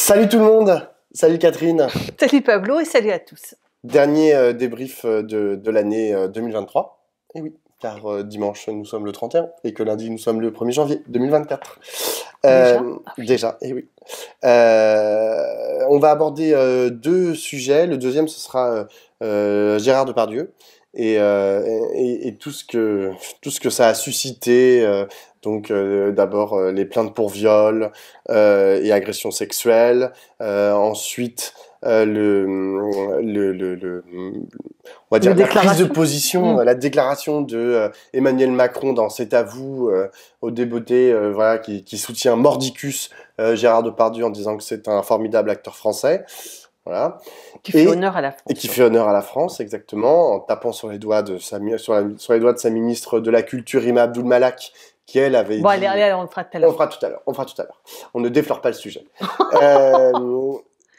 Salut tout le monde, salut Catherine. Salut Pablo et salut à tous. Dernier débrief de l'année 2023. Et oui, car dimanche nous sommes le 31 et que lundi nous sommes le 1er janvier 2024. Déjà, et oui. On va aborder deux sujets. Le deuxième, ce sera Gérard Depardieu et tout ce que ça a suscité. D'abord les plaintes pour viol et agression sexuelle. Ensuite on va dire la prise de position, la déclaration de Emmanuel Macron dans C'est à vous au débeauté, voilà, qui soutient mordicus Gérard Depardieu en disant que c'est un formidable acteur français. Voilà. Qui fait honneur à la France. Et qui fait honneur à la France, exactement, en tapant sur les doigts de sa ministre de la Culture, Rima Abdul Malak, qui elle avait dit... Allez, on le fera tout à l'heure. On fera tout à l'heure. On ne déflore pas le sujet.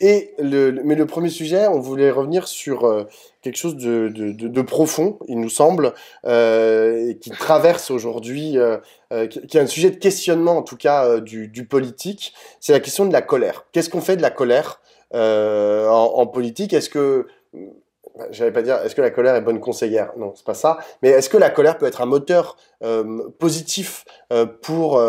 Mais le premier sujet, on voulait revenir sur quelque chose de profond, il nous semble, et qui traverse aujourd'hui, qui est un sujet de questionnement, en tout cas, du politique. C'est la question de la colère. Qu'est-ce qu'on fait de la colère en politique? Est-ce que la colère est bonne conseillère? Non, c'est pas ça. Mais est-ce que la colère peut être un moteur positif pour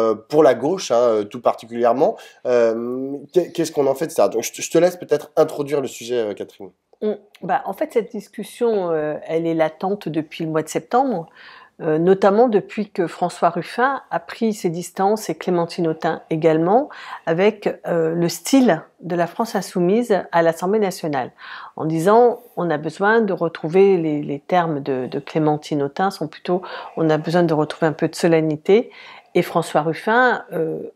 la gauche, tout particulièrement? Qu'est-ce qu'on en fait de ça? Donc, je te laisse peut-être introduire le sujet, Catherine. En fait, cette discussion, elle est latente depuis le mois de septembre, notamment depuis que François Ruffin a pris ses distances et Clémentine Autain également, avec le style de la France insoumise à l'Assemblée nationale, en disant on a besoin de retrouver les termes de Clémentine Autain sont plutôt on a besoin de retrouver un peu de solennité, et François Ruffin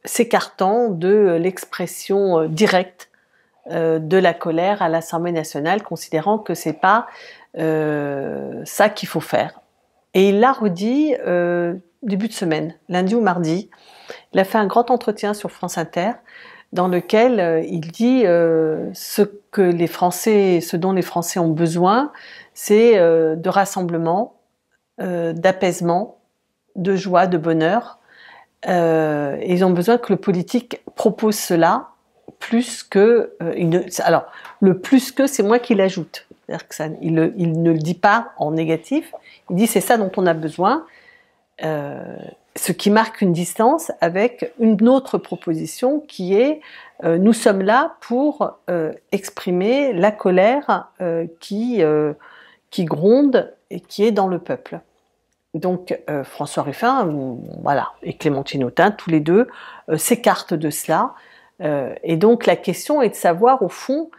s'écartant de l'expression directe de la colère à l'Assemblée nationale, considérant que c'est pas ça qu'il faut faire. Et il l'a redit début de semaine, lundi ou mardi. Il a fait un grand entretien sur France Inter dans lequel il dit ce dont les Français ont besoin, c'est de rassemblement, d'apaisement, de joie, de bonheur. Et ils ont besoin que le politique propose cela plus que... Alors, le plus que, c'est moi qui l'ajoute. C'est-à-dire que il ne le dit pas en négatif, il dit c'est ça dont on a besoin, ce qui marque une distance avec une autre proposition qui est nous sommes là pour exprimer la colère qui gronde et qui est dans le peuple. Donc François Ruffin, voilà, et Clémentine Autain, tous les deux s'écartent de cela, et donc la question est de savoir au fond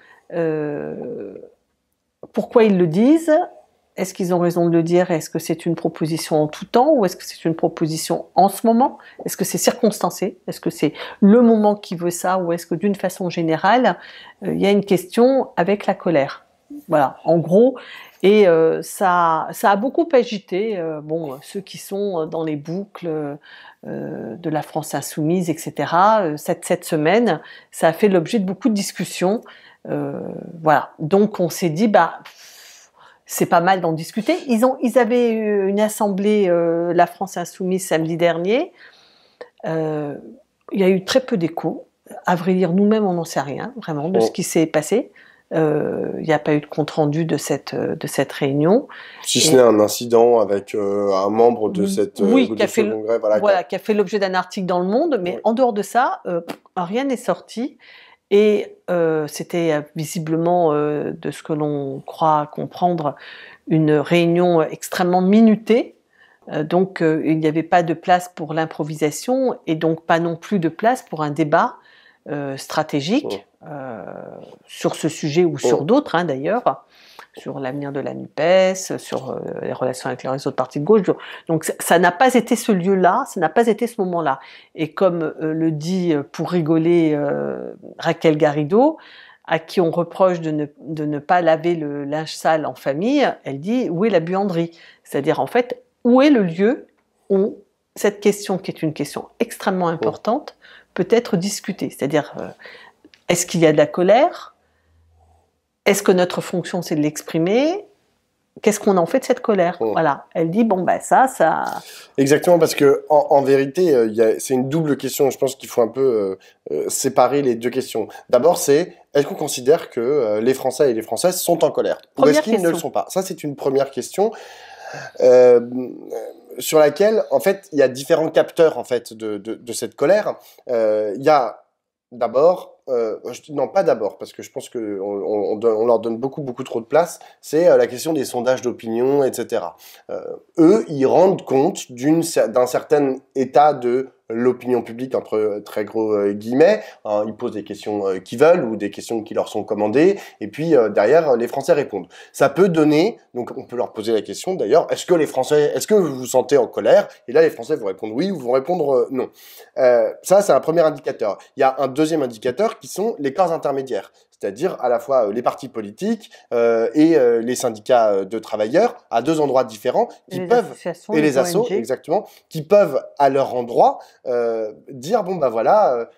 pourquoi ils le disent. Est-ce qu'ils ont raison de le dire? Est-ce que c'est une proposition en tout temps ou est-ce que c'est une proposition en ce moment? Est-ce que c'est circonstancé? Est-ce que c'est le moment qui veut ça ou est-ce que d'une façon générale, il y a une question avec la colère? Voilà, en gros. Et ça a beaucoup agité ceux qui sont dans les boucles de la France insoumise, etc. Cette semaine, ça a fait l'objet de beaucoup de discussions. Voilà, donc on s'est dit c'est pas mal d'en discuter. Ils avaient eu une assemblée la France insoumise samedi dernier. Il y a eu très peu d'écho. À vrai dire, nous-mêmes on n'en sait rien vraiment de ce qui s'est passé. Il n'y a pas eu de compte rendu de cette réunion. Si ce n'est un incident avec un membre de cette qui a fait l'objet d'un article dans Le Monde, mais en dehors de ça, rien n'est sorti. Et c'était visiblement, de ce que l'on croit comprendre, une réunion extrêmement minutée. Donc il n'y avait pas de place pour l'improvisation et donc pas non plus de place pour un débat stratégique sur ce sujet ou sur d'autres d'ailleurs, sur l'avenir de la NUPES, sur les relations avec les autres partis de gauche. Donc ça n'a pas été ce lieu-là, ça n'a pas été ce moment-là. Et comme le dit pour rigoler Raquel Garrido, à qui on reproche de ne pas laver le linge sale en famille, elle dit où est la buanderie? C'est-à-dire en fait, où est le lieu où cette question, qui est une question extrêmement importante, peut être discutée? C'est-à-dire, est-ce qu'il y a de la colère? Est-ce que notre fonction, c'est de l'exprimer? qu'est-ce qu'on en fait de cette colère? Voilà. Elle dit, bon, ben ça... Exactement, parce que en vérité, c'est une double question. Je pense qu'il faut un peu séparer les deux questions. D'abord, est-ce qu'on considère que les Français et les Françaises sont en colère? Ou est-ce qu'ils ne le sont pas? Ça, c'est une première question sur laquelle, en fait, il y a différents capteurs en fait, de cette colère. Il y a d'abord... non, pas d'abord, parce que je pense qu'on leur donne beaucoup trop de place, c'est la question des sondages d'opinion, etc. Eux, ils rendent compte d'un certain état de l'opinion publique, entre très gros guillemets. Ils posent des questions qu'ils veulent ou des questions qui leur sont commandées, et puis derrière, les Français répondent. Ça peut donner, donc on peut leur poser la question d'ailleurs, est-ce que vous vous sentez en colère? Et là, les Français vont répondre oui ou vont répondre non. Ça, c'est un premier indicateur. Il y a un deuxième indicateur qui sont les corps intermédiaires, c'est-à-dire à la fois les partis politiques et les syndicats de travailleurs à deux endroits différents qui peuvent, et les assos, exactement, qui peuvent à leur endroit dire bon bah voilà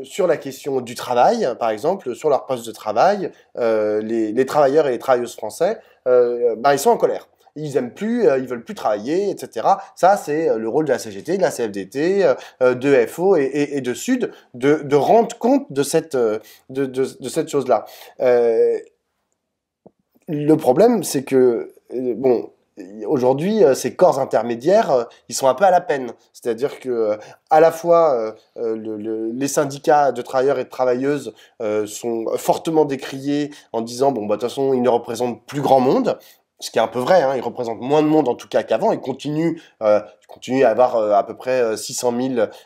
sur la question du travail par exemple, sur leur poste de travail, les travailleurs et les travailleuses français ils sont en colère. Ils aiment plus, ils veulent plus travailler, etc. Ça, c'est le rôle de la CGT, de la CFDT, de FO et de Sud de rendre compte de cette chose-là. Le problème, c'est que aujourd'hui, ces corps intermédiaires, ils sont un peu à la peine. C'est-à-dire que à la fois les syndicats de travailleurs et de travailleuses sont fortement décriés en disant bon bah de toute façon ils ne représentent plus grand monde. Ce qui est un peu vrai, hein, ils représentent moins de monde en tout cas qu'avant. Ils continuent à avoir à peu près 600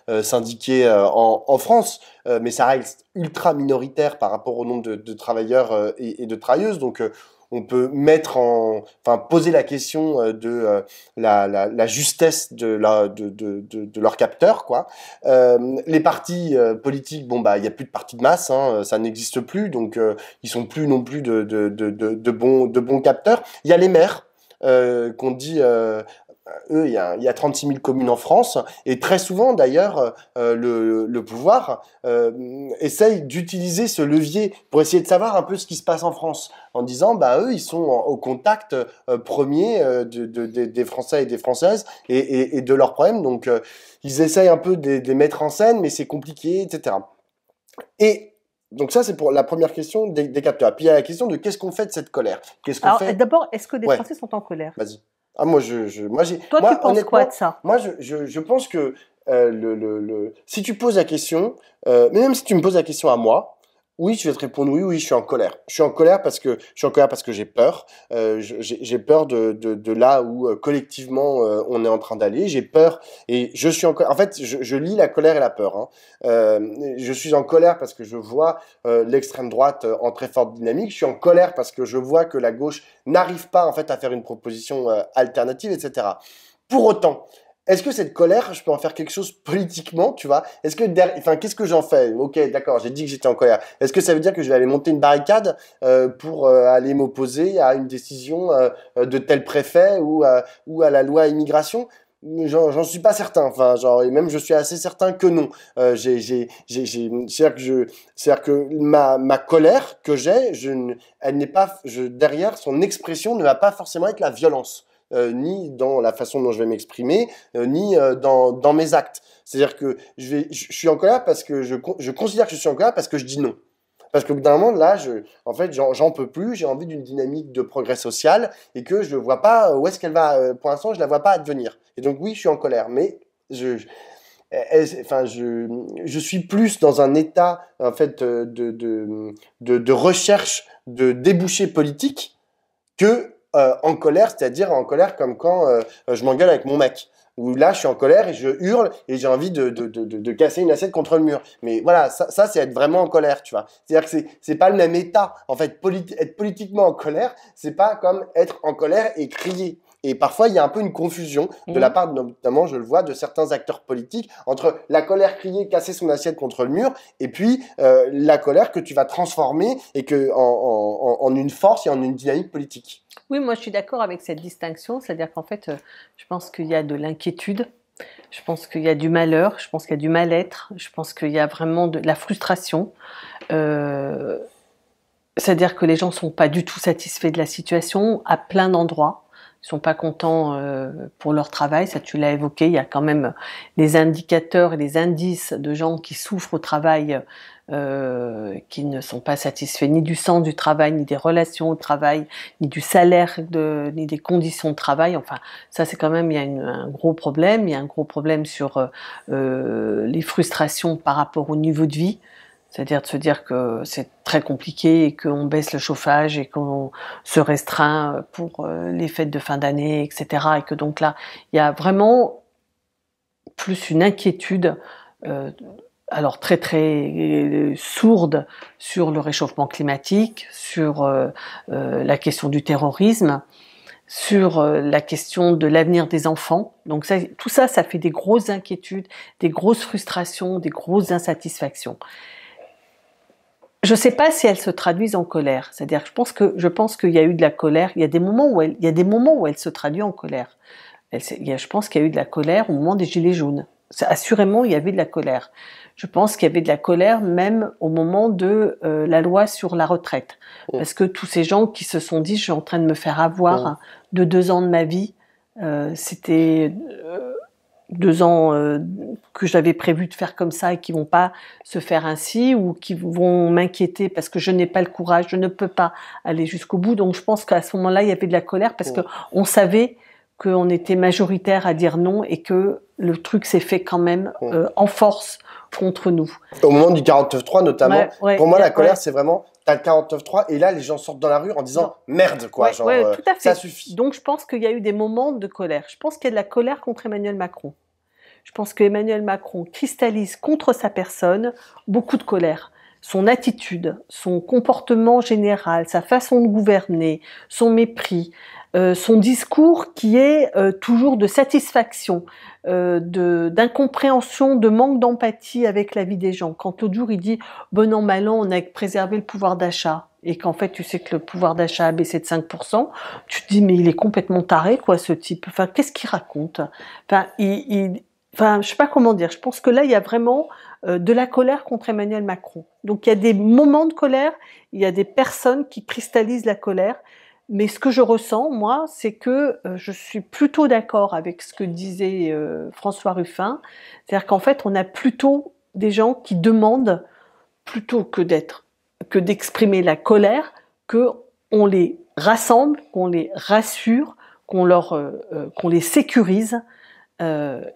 000 syndiqués en France, mais ça reste ultra minoritaire par rapport au nombre de travailleurs et de travailleuses. Donc on peut poser la question de la justesse de leur capteur, quoi. Les partis politiques, bon bah il y a plus de partis de masse, hein, ça n'existe plus, donc ils sont plus non plus de bons capteurs. Il y a les maires qu'on dit eux, il y a 36 000 communes en France, et très souvent, d'ailleurs, le pouvoir essaye d'utiliser ce levier pour essayer de savoir un peu ce qui se passe en France, en disant, bah eux, ils sont au contact premier des Français et des Françaises et de leurs problèmes, donc ils essayent un peu de les mettre en scène, mais c'est compliqué, etc. Et donc ça, c'est pour la première question des capteurs. Puis il y a la question de qu'est-ce qu'on fait de cette colère? Qu'est-ce qu'on fait? D'abord, est-ce que les Français sont en colère? Vas-y. Ah, moi, Toi, tu penses quoi de ça? Moi, je pense que si tu poses la question, mais même si tu me poses la question à moi, oui, je vais te répondre oui, je suis en colère. Je suis en colère parce que j'ai peur. J'ai peur de là où collectivement on est en train d'aller. J'ai peur et je suis en colère. En fait, je lie la colère et la peur. Hein. Je suis en colère parce que je vois l'extrême droite en très forte dynamique. Je suis en colère parce que je vois que la gauche n'arrive pas en fait à faire une proposition alternative, etc. Pour autant, est-ce que cette colère, je peux en faire quelque chose politiquement, tu vois? Est-ce que qu'est-ce que j'en fais? Ok, d'accord, j'ai dit que j'étais en colère. Est-ce que ça veut dire que je vais aller monter une barricade pour aller m'opposer à une décision de tel préfet ou à la loi immigration? J'en suis pas certain. Enfin, genre, et même je suis assez certain que non. C'est-à-dire que ma colère que j'ai, elle n'est pas, derrière son expression ne va pas forcément être la violence. Ni dans la façon dont je vais m'exprimer, ni dans mes actes. C'est-à-dire que je suis en colère parce que je considère que je suis en colère parce que je dis non. Parce qu'au bout d'un moment, là, j'en peux plus, j'ai envie d'une dynamique de progrès social et que je ne vois pas où est-ce qu'elle va, pour l'instant, je ne la vois pas advenir. Et donc, oui, je suis en colère, mais je suis plus dans un état, en fait, de recherche de débouchés politiques que en colère, c'est-à-dire en colère comme quand je m'engueule avec mon mec. Où là, je suis en colère et je hurle et j'ai envie de casser une assiette contre le mur. Mais voilà, ça c'est être vraiment en colère, tu vois. C'est-à-dire que c'est pas le même état. En fait, être politiquement en colère, c'est pas comme être en colère et crier. Et parfois, il y a un peu une confusion de la part, notamment, je le vois, de certains acteurs politiques entre la colère criée, casser son assiette contre le mur, et puis la colère que tu vas transformer et en une force et en une dynamique politique. Oui, moi je suis d'accord avec cette distinction, c'est-à-dire qu'en fait, je pense qu'il y a de l'inquiétude, je pense qu'il y a du malheur, je pense qu'il y a du mal-être, je pense qu'il y a vraiment de la frustration. c'est-à-dire que les gens sont pas du tout satisfaits de la situation à plein d'endroits. Ils sont pas contents pour leur travail, ça tu l'as évoqué. Il y a quand même les indicateurs et les indices de gens qui souffrent au travail, qui ne sont pas satisfaits ni du sens du travail, ni des relations au travail, ni du salaire, ni des conditions de travail. Enfin, ça c'est quand même, il y a un gros problème. Il y a un gros problème sur les frustrations par rapport au niveau de vie. C'est-à-dire de se dire que c'est très compliqué et qu'on baisse le chauffage et qu'on se restreint pour les fêtes de fin d'année, etc. Et que donc là, il y a vraiment plus une inquiétude, alors très très sourde sur le réchauffement climatique, sur la question du terrorisme, sur la question de l'avenir des enfants. Donc ça, tout ça, ça fait des grosses inquiétudes, des grosses frustrations, des grosses insatisfactions. Je ne sais pas si elles se traduisent en colère. C'est-à-dire, je pense qu'il y a eu de la colère. Il y a des moments où elle se traduit en colère. Je pense qu'il y a eu de la colère au moment des Gilets jaunes. Assurément, il y avait de la colère. Je pense qu'il y avait de la colère même au moment de la loi sur la retraite. Parce que tous ces gens qui se sont dit, je suis en train de me faire avoir de 2 ans de ma vie. C'était 2 ans que j'avais prévu de faire comme ça et qui vont pas se faire ainsi, ou qui vont m'inquiéter parce que je n'ai pas le courage, je ne peux pas aller jusqu'au bout. Donc je pense qu'à ce moment-là, il y avait de la colère parce que on savait qu'on était majoritaire à dire non et que le truc s'est fait quand même en force contre nous. Au moment du 49.3 notamment, pour moi la colère c'est vraiment, t'as le 49.3 et là les gens sortent dans la rue en disant merde quoi, genre tout à fait. Ça suffit. Donc je pense qu'il y a eu des moments de colère. Je pense qu'il y a de la colère contre Emmanuel Macron. Je pense qu'Emmanuel Macron cristallise contre sa personne beaucoup de colère. Son attitude, son comportement général, sa façon de gouverner, son mépris, son discours qui est toujours de satisfaction, d'incompréhension, de manque d'empathie avec la vie des gens. Quand l'autre jour il dit « bon an, mal an, on a préservé le pouvoir d'achat », et qu'en fait tu sais que le pouvoir d'achat a baissé de 5%, tu te dis « mais il est complètement taré quoi ce type ». Enfin, qu'est-ce qu'il raconte ? Enfin, je sais pas comment dire. Je pense que là, il y a vraiment de la colère contre Emmanuel Macron. Donc, il y a des moments de colère, il y a des personnes qui cristallisent la colère. Mais ce que je ressens, moi, c'est que je suis plutôt d'accord avec ce que disait François Ruffin. C'est-à-dire qu'en fait, on a plutôt des gens qui demandent, plutôt que d'exprimer la colère, qu'on les rassemble, qu'on les rassure, qu'on les sécurise,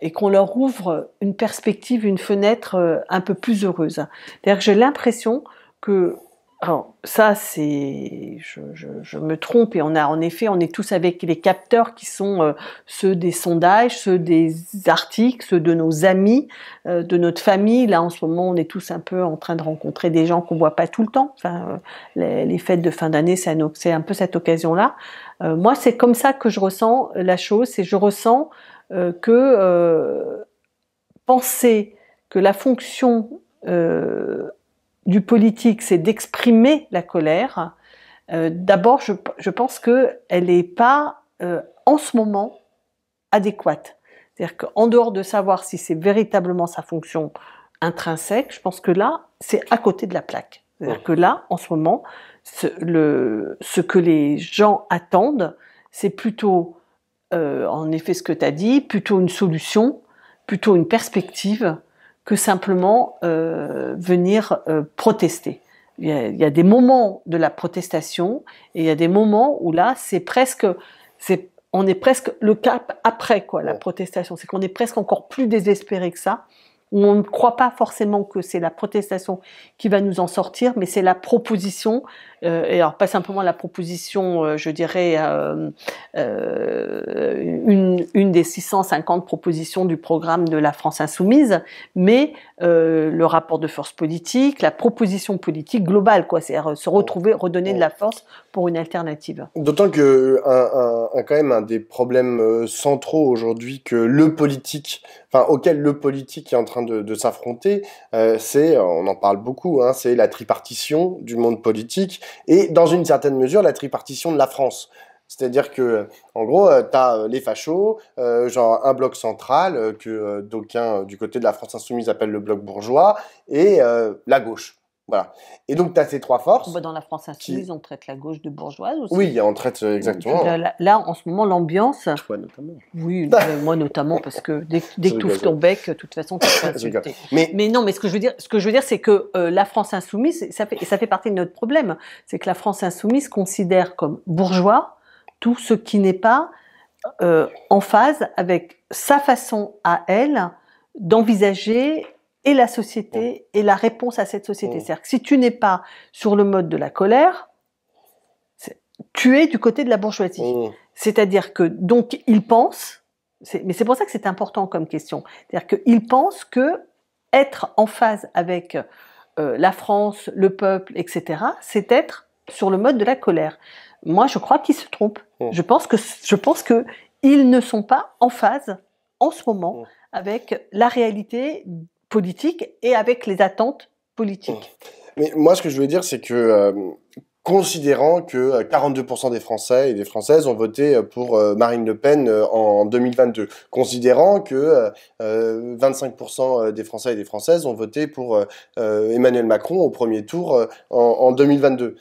et qu'on leur ouvre une perspective, une fenêtre un peu plus heureuse. C'est-à-dire que j'ai l'impression que, alors ça c'est, je me trompe, et en effet, on est tous avec les capteurs qui sont ceux des sondages, ceux des articles, ceux de nos amis, de notre famille. Là en ce moment, on est tous un peu en train de rencontrer des gens qu'on voit pas tout le temps. Enfin, les fêtes de fin d'année, c'est un peu cette occasion-là. Moi, c'est comme ça que je ressens la chose, et je ressens que penser que la fonction du politique, c'est d'exprimer la colère, d'abord, je pense qu'elle n'est pas, en ce moment, adéquate. C'est-à-dire qu'en dehors de savoir si c'est véritablement sa fonction intrinsèque, je pense que là, c'est à côté de la plaque. C'est-à-dire que là, en ce moment, ce que les gens attendent, c'est plutôt en effet ce que tu as dit, plutôt une solution, plutôt une perspective que simplement venir protester. Il y a des moments de la protestation et il y a des moments où là, on est presque le cap après quoi, la protestation. C'est qu'on est presque encore plus désespéré que ça, où on ne croit pas forcément que c'est la protestation qui va nous en sortir, mais c'est la proposition, et alors pas simplement la proposition, je dirais, une des 650 propositions du programme de la France Insoumise, mais le rapport de force politique, la proposition politique globale, quoi, c'est-à-dire se retrouver, redonner de la force pour une alternative. D'autant que quand même un des problèmes centraux aujourd'hui auquel le politique est en train de s'affronter, on en parle beaucoup, hein, c'est la tripartition du monde politique et dans une certaine mesure la tripartition de la France. C'est-à-dire que, en gros, t'as les fachos, genre un bloc central que d'aucuns du côté de la France Insoumise appellent le bloc bourgeois, et la gauche. Voilà. Et donc, tu as ces trois forces. Dans la France insoumise, on traite la gauche de bourgeoise aussi. Oui, on traite exactement. Là, en ce moment, l'ambiance... Toi, notamment. Oui, moi notamment, parce que dès que tu ouvres ton bec, de toute façon, tu te fais insulter. Mais non, mais ce que je veux dire, c'est que la France insoumise, ça fait partie de notre problème, c'est que la France insoumise considère comme bourgeois tout ce qui n'est pas en phase avec sa façon à elle d'envisager et la société et la réponse à cette société. C'est-à-dire que si tu n'es pas sur le mode de la colère, tu es du côté de la bourgeoisie. C'est-à-dire que, donc, ils pensent, mais c'est pour ça que c'est important comme question, c'est-à-dire qu'ils pensent que être en phase avec la France, le peuple, etc., c'est être sur le mode de la colère. Moi, je crois qu'ils se trompent. Je pense que ils ne sont pas en phase, en ce moment, avec la réalité politique et avec les attentes politiques. Mais moi, ce que je voulais dire, c'est que considérant que 42% des Français et des Françaises ont voté pour Marine Le Pen en 2022, considérant que 25% des Français et des Françaises ont voté pour Emmanuel Macron au premier tour en 2022,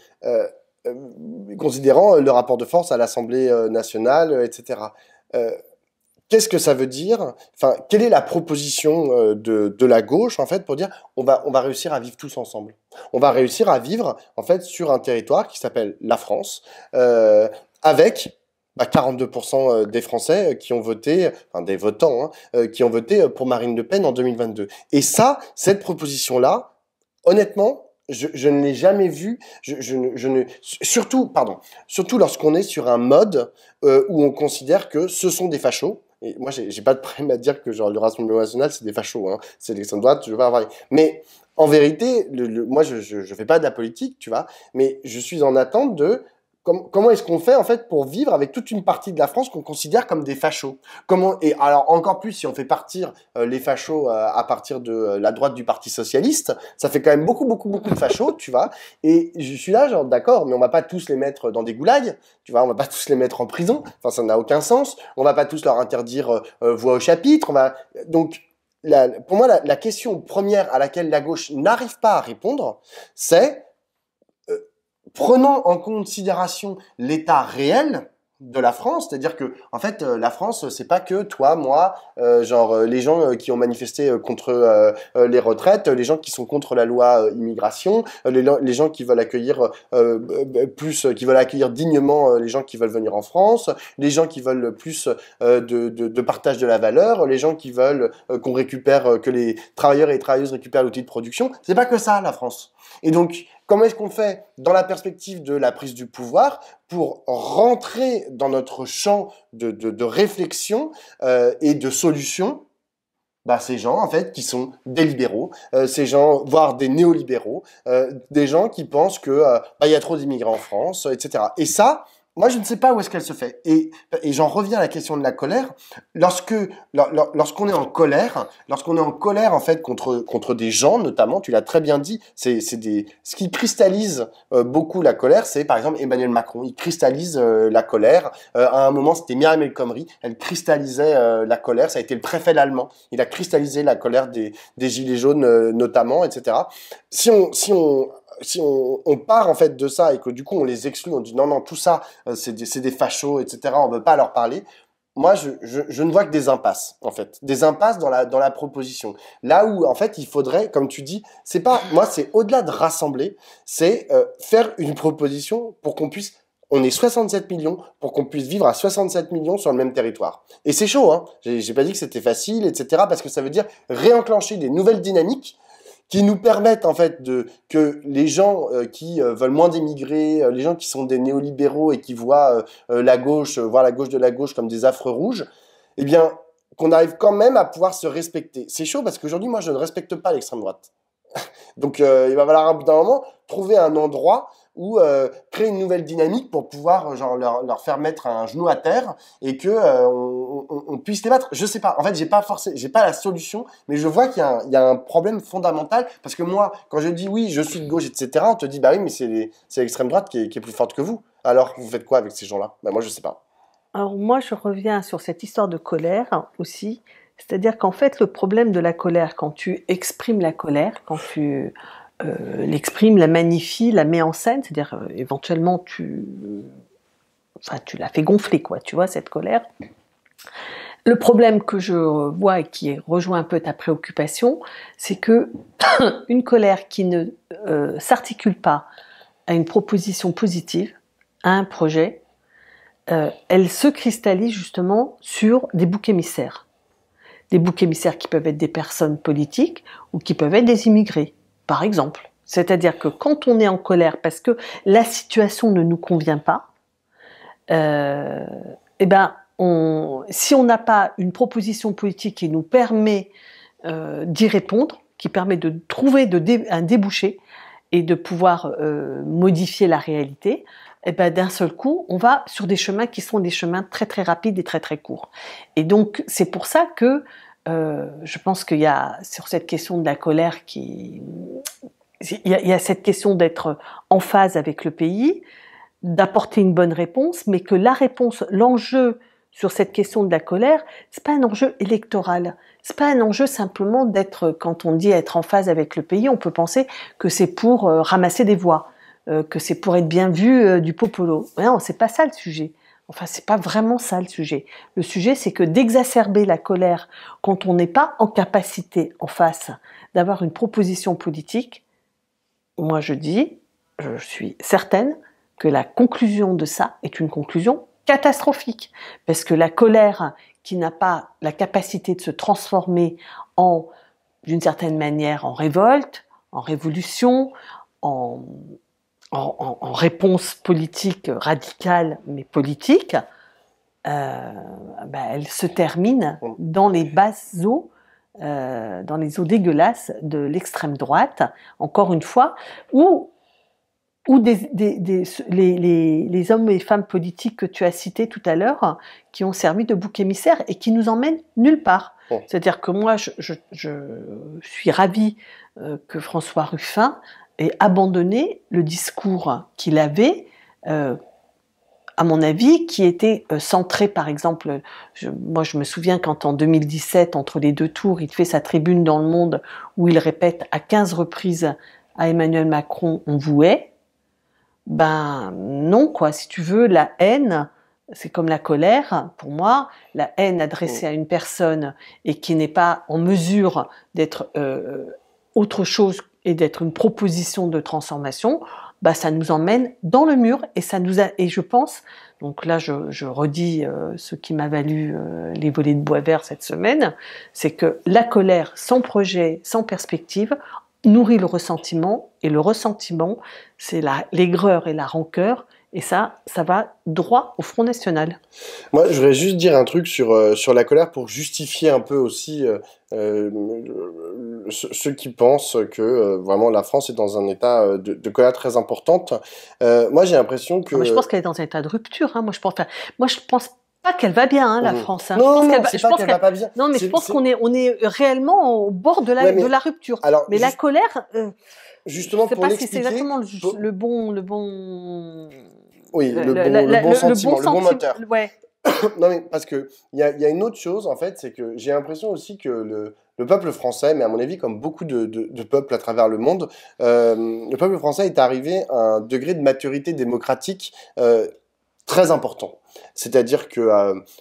considérant le rapport de force à l'Assemblée nationale, etc. Qu'est-ce que ça veut dire? Enfin, quelle est la proposition de la gauche, en fait, pour dire on va réussir à vivre tous ensemble. On va réussir à vivre, en fait, sur un territoire qui s'appelle la France, avec 42% des Français qui ont voté, enfin des votants, qui ont voté pour Marine Le Pen en 2022. Et ça, cette proposition-là, honnêtement, je ne l'ai jamais vue. Surtout lorsqu'on est sur un mode où on considère que ce sont des fachos. Et moi, j'ai pas de problème à dire que genre le Rassemblement national, c'est des fachos, hein. C'est l'extrême droite, je veux pas avoir. Mais en vérité, moi, je fais pas de la politique, tu vois, mais je suis en attente de comment est-ce qu'on fait en fait pour vivre avec toute une partie de la France qu'on considère comme des fachos. Et alors encore plus si on fait partir les fachos à partir de la droite du Parti socialiste, ça fait quand même beaucoup de fachos, tu vois. Et je suis là genre d'accord, mais on va pas tous les mettre dans des goulags, tu vois, on va pas tous les mettre en prison. Enfin, ça n'a aucun sens. On va pas tous leur interdire voix au chapitre. Donc pour moi la question première à laquelle la gauche n'arrive pas à répondre, c'est prenons en considération l'état réel de la France, c'est-à-dire que en fait la France c'est pas que toi, moi, les gens qui ont manifesté contre les retraites, les gens qui sont contre la loi immigration, les gens qui veulent accueillir qui veulent accueillir dignement les gens qui veulent venir en France, les gens qui veulent plus de partage de la valeur, les gens qui veulent qu'on récupère que les travailleurs et les travailleuses récupèrent l'outil de production. C'est pas que ça la France. Et donc comment est-ce qu'on fait dans la perspective de la prise du pouvoir pour rentrer dans notre champ de réflexion et de solution? Ces gens, en fait, qui sont des libéraux, ces gens, voire des néolibéraux, des gens qui pensent que y a trop d'immigrés en France, etc. Et ça, moi, je ne sais pas où est-ce qu'elle se fait. Et j'en reviens à la question de la colère. Lorsqu'on est en colère, en fait, contre des gens, notamment, tu l'as très bien dit, ce qui cristallise beaucoup la colère, c'est par exemple Emmanuel Macron. Il cristallise la colère. À un moment, c'était Myriam El Khomri. Elle cristallisait la colère. Ça a été le préfet allemand. Il a cristallisé la colère des gilets jaunes, notamment, etc. Si on part en fait de ça et que du coup on les exclut, on dit non, tout ça c'est des fachos, etc. On veut pas leur parler. Moi, je ne vois que des impasses, en fait. Des impasses dans la proposition. Là où, en fait, il faudrait, comme tu dis, c'est au-delà de rassembler, c'est faire une proposition pour qu'on puisse. On est 67 millions pour qu'on puisse vivre à 67 millions sur le même territoire. Et c'est chaud, hein. J'ai pas dit que c'était facile, etc. Parce que ça veut dire réenclencher des nouvelles dynamiques qui nous permettent en fait que les gens qui veulent moins d'émigrés, les gens qui sont des néolibéraux et qui voient la gauche de la gauche comme des affres rouges, eh bien qu'on arrive quand même à pouvoir se respecter. C'est chaud parce qu'aujourd'hui moi je ne respecte pas l'extrême droite. Donc il va falloir à un bout d'un moment trouver un endroit où créer une nouvelle dynamique pour pouvoir leur faire mettre un genou à terre et que on puisse les battre. Je sais pas. En fait, j'ai pas la solution, mais je vois qu'il y a un problème fondamental parce que moi, quand je dis oui, je suis de gauche, etc., on te dit bah oui, mais c'est l'extrême droite qui est plus forte que vous. Alors, vous faites quoi avec ces gens-là? Moi, je sais pas. Alors moi, je reviens sur cette histoire de colère aussi. C'est-à-dire qu'en fait, le problème de la colère, quand tu exprimes la colère, quand tu l'exprime, la magnifie, la met en scène, c'est-à-dire éventuellement tu la fais gonfler, quoi, tu vois, cette colère. Le problème que je vois et qui rejoint un peu ta préoccupation, c'est que une colère qui ne s'articule pas à une proposition positive, à un projet, elle se cristallise justement sur des boucs émissaires. Des boucs émissaires qui peuvent être des personnes politiques ou qui peuvent être des immigrés, par exemple. C'est-à-dire que quand on est en colère parce que la situation ne nous convient pas, eh ben, si on n'a pas une proposition politique qui nous permet d'y répondre, qui permet de trouver un débouché et de pouvoir modifier la réalité, eh ben, d'un seul coup, on va sur des chemins qui sont des chemins très très rapides et très très courts. Et donc, c'est pour ça que je pense qu'il y a, sur cette question de la colère, il y a cette question d'être en phase avec le pays, d'apporter une bonne réponse, mais que la réponse, l'enjeu sur cette question de la colère, c'est pas un enjeu électoral. C'est pas un enjeu simplement d'être, quand on dit être en phase avec le pays, on peut penser que c'est pour ramasser des voix, que c'est pour être bien vu du popolo. Mais non, c'est pas ça le sujet. Enfin, c'est pas vraiment ça le sujet. Le sujet, c'est que d'exacerber la colère quand on n'est pas en capacité, en face, d'avoir une proposition politique, moi je suis certaine que la conclusion de ça est une conclusion catastrophique. Parce que la colère qui n'a pas la capacité de se transformer d'une certaine manière, en révolte, en révolution, en réponse politique radicale, mais politique, elle se termine dans les basses eaux, dans les eaux dégueulasses de l'extrême droite, encore une fois, où les hommes et femmes politiques que tu as cités tout à l'heure, qui ont servi de bouc émissaire et qui nous emmènent nulle part. Oh. C'est-à-dire que moi, je suis ravie que François Ruffin ait abandonné le discours qu'il avait, à mon avis, qui était centré, par exemple, moi je me souviens quand en 2017, entre les deux tours, il fait sa tribune dans Le Monde où il répète à 15 reprises à Emmanuel Macron « on vous hait ». Ben non, quoi. Si tu veux, la haine, c'est comme la colère. Pour moi, la haine adressée à une personne et qui n'est pas en mesure d'être autre chose et d'être une proposition de transformation, bah ça nous emmène dans le mur et et je pense, donc là je redis ce qui m'a valu les volées de bois vert cette semaine, c'est que la colère sans projet, sans perspective, nourrit le ressentiment, et le ressentiment, c'est l'aigreur et la rancœur, et ça va droit au Front National. Moi, je voudrais juste dire un truc sur la colère pour justifier un peu aussi ceux qui pensent que vraiment la France est dans un état de colère très importante. Moi, j'ai l'impression que... Ah, je pense qu'elle est dans un état de rupture. Hein. Moi, je pense pas qu'elle va bien, hein, la France. Hein. Non, c'est pas qu'elle va pas bien. Non, mais je pense qu'on est réellement au bord de la rupture. Alors, mais la colère, justement, je sais pour pas l'expliquer, si c'est exactement le bon. Oui, le bon sentiment, le bon moteur. Ouais. Non, mais parce que il y a une autre chose, en fait, c'est que j'ai l'impression aussi que le peuple français, mais à mon avis, comme beaucoup de peuples à travers le monde, le peuple français est arrivé à un degré de maturité démocratique très important. C'est-à-dire que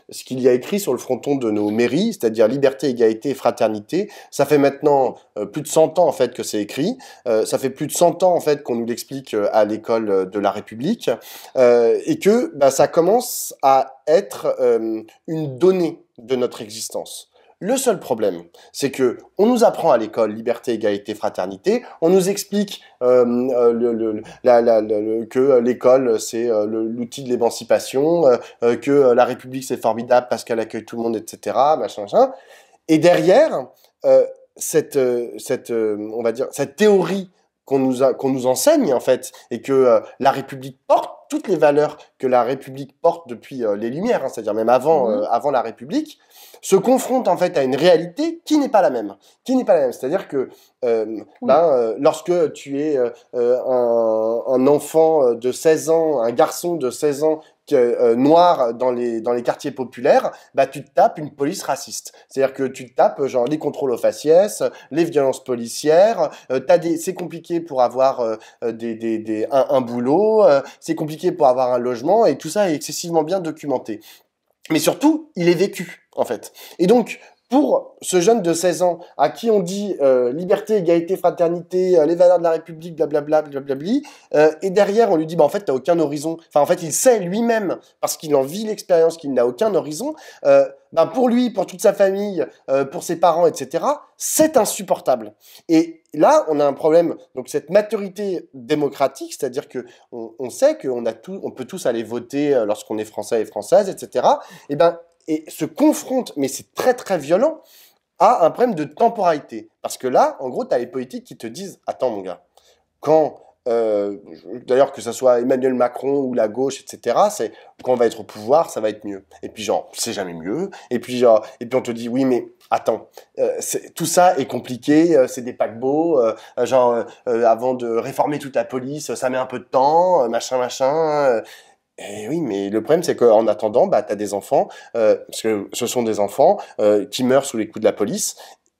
ce qu'il y a écrit sur le fronton de nos mairies, c'est-à-dire liberté, égalité et fraternité, ça fait maintenant plus de 100 ans en fait que c'est écrit, ça fait plus de 100 ans en fait qu'on nous l'explique à l'école de la République, et que ça commence à être une donnée de notre existence. Le seul problème, c'est que on nous apprend à l'école liberté, égalité, fraternité. On nous explique que l'école c'est l'outil de l'émancipation, que la République c'est formidable parce qu'elle accueille tout le monde, etc. Machin, machin. Et derrière on va dire cette théorie qu'on nous enseigne en fait, et que la République porte toutes les valeurs que la République porte depuis les Lumières, hein, c'est-à-dire même avant la République, se confronte en fait à une réalité qui n'est pas la même. C'est-à-dire que lorsque tu es un enfant de 16 ans, un garçon de 16 ans noirs dans les quartiers populaires, bah tu te tapes une police raciste. C'est-à-dire que tu te tapes genre les contrôles aux faciès, les violences policières, c'est compliqué pour avoir un boulot, c'est compliqué pour avoir un logement, et tout ça est excessivement bien documenté. Mais surtout, il est vécu, en fait. Et donc, pour ce jeune de 16 ans à qui on dit liberté, égalité, fraternité, les valeurs de la République, blablabla, blablabli, et derrière on lui dit bah en fait t'as aucun horizon. Enfin en fait il sait lui-même parce qu'il en vit l'expérience qu'il n'a aucun horizon. Ben pour lui, pour toute sa famille, pour ses parents, etc. C'est insupportable. Et là on a un problème. Donc cette maturité démocratique, c'est-à-dire que on sait qu'on on peut tous aller voter lorsqu'on est français et française, etc. Et se confronte, mais c'est très très violent, à un problème de temporalité. Parce que là, en gros, tu as les politiques qui te disent « Attends mon gars, quand, d'ailleurs que ce soit Emmanuel Macron ou la gauche, etc., c'est quand on va être au pouvoir, ça va être mieux. » Et puis genre, c'est jamais mieux. Et puis on te dit « Oui, mais attends, tout ça est compliqué, c'est des paquebots, avant de réformer toute la police, ça met un peu de temps, machin. » Et oui, mais le problème, c'est qu'en attendant, bah, tu as des enfants, parce que ce sont des enfants qui meurent sous les coups de la police,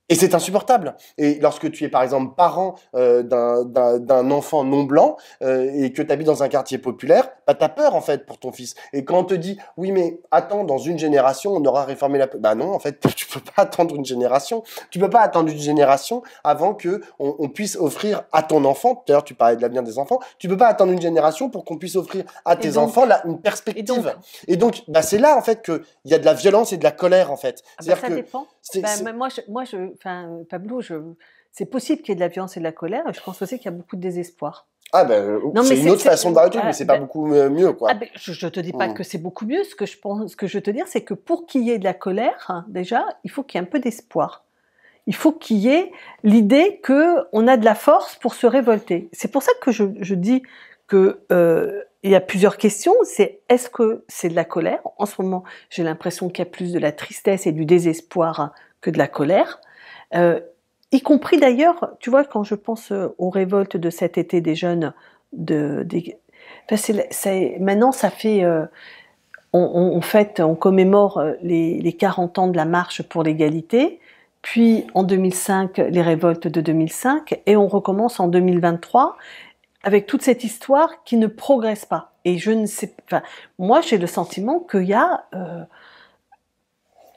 et c'est insupportable. Et lorsque tu es, par exemple, parent d'un enfant non blanc et que tu habites dans un quartier populaire, bah, tu as peur, en fait, pour ton fils. Et quand on te dit, oui, mais attends, dans une génération, on aura réformé la... Bah non, en fait, tu peux pas attendre une génération. Tu peux pas attendre une génération avant que on puisse offrir à ton enfant, d'ailleurs, tu parlais de l'avenir des enfants, tu peux pas attendre une génération pour qu'on puisse offrir à tes enfants une perspective. Et donc bah, c'est là, en fait, qu'il y a de la violence et de la colère, en fait. C'est-à-dire ça dépend. Pablo, c'est possible qu'il y ait de la violence et de la colère, et je pense aussi qu'il y a beaucoup de désespoir. Ah ben, c'est une autre façon de voir le truc, mais c'est pas beaucoup mieux, quoi. Je te dis pas que c'est beaucoup mieux. Ce que je veux te dire, c'est que pour qu'il y ait de la colère, déjà, il faut qu'il y ait un peu d'espoir. Il faut qu'il y ait l'idée qu'on a de la force pour se révolter. C'est pour ça que je dis que il y a plusieurs questions. C'est est-ce que c'est de la colère? En ce moment, j'ai l'impression qu'il y a plus de la tristesse et du désespoir que de la colère. Y compris d'ailleurs, tu vois, quand je pense aux révoltes de cet été des jeunes, maintenant ça fait, on commémore les 40 ans de la marche pour l'égalité, puis en 2005 les révoltes de 2005, et on recommence en 2023 avec toute cette histoire qui ne progresse pas. Et je ne sais, enfin, moi j'ai le sentiment qu'il y a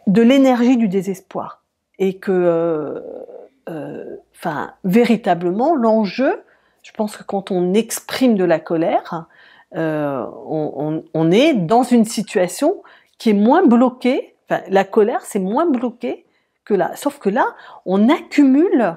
de l'énergie du désespoir, et que véritablement, l'enjeu, je pense que quand on exprime de la colère, on est dans une situation qui est moins bloquée. Enfin, la colère, c'est moins bloqué que là. Sauf que là, on accumule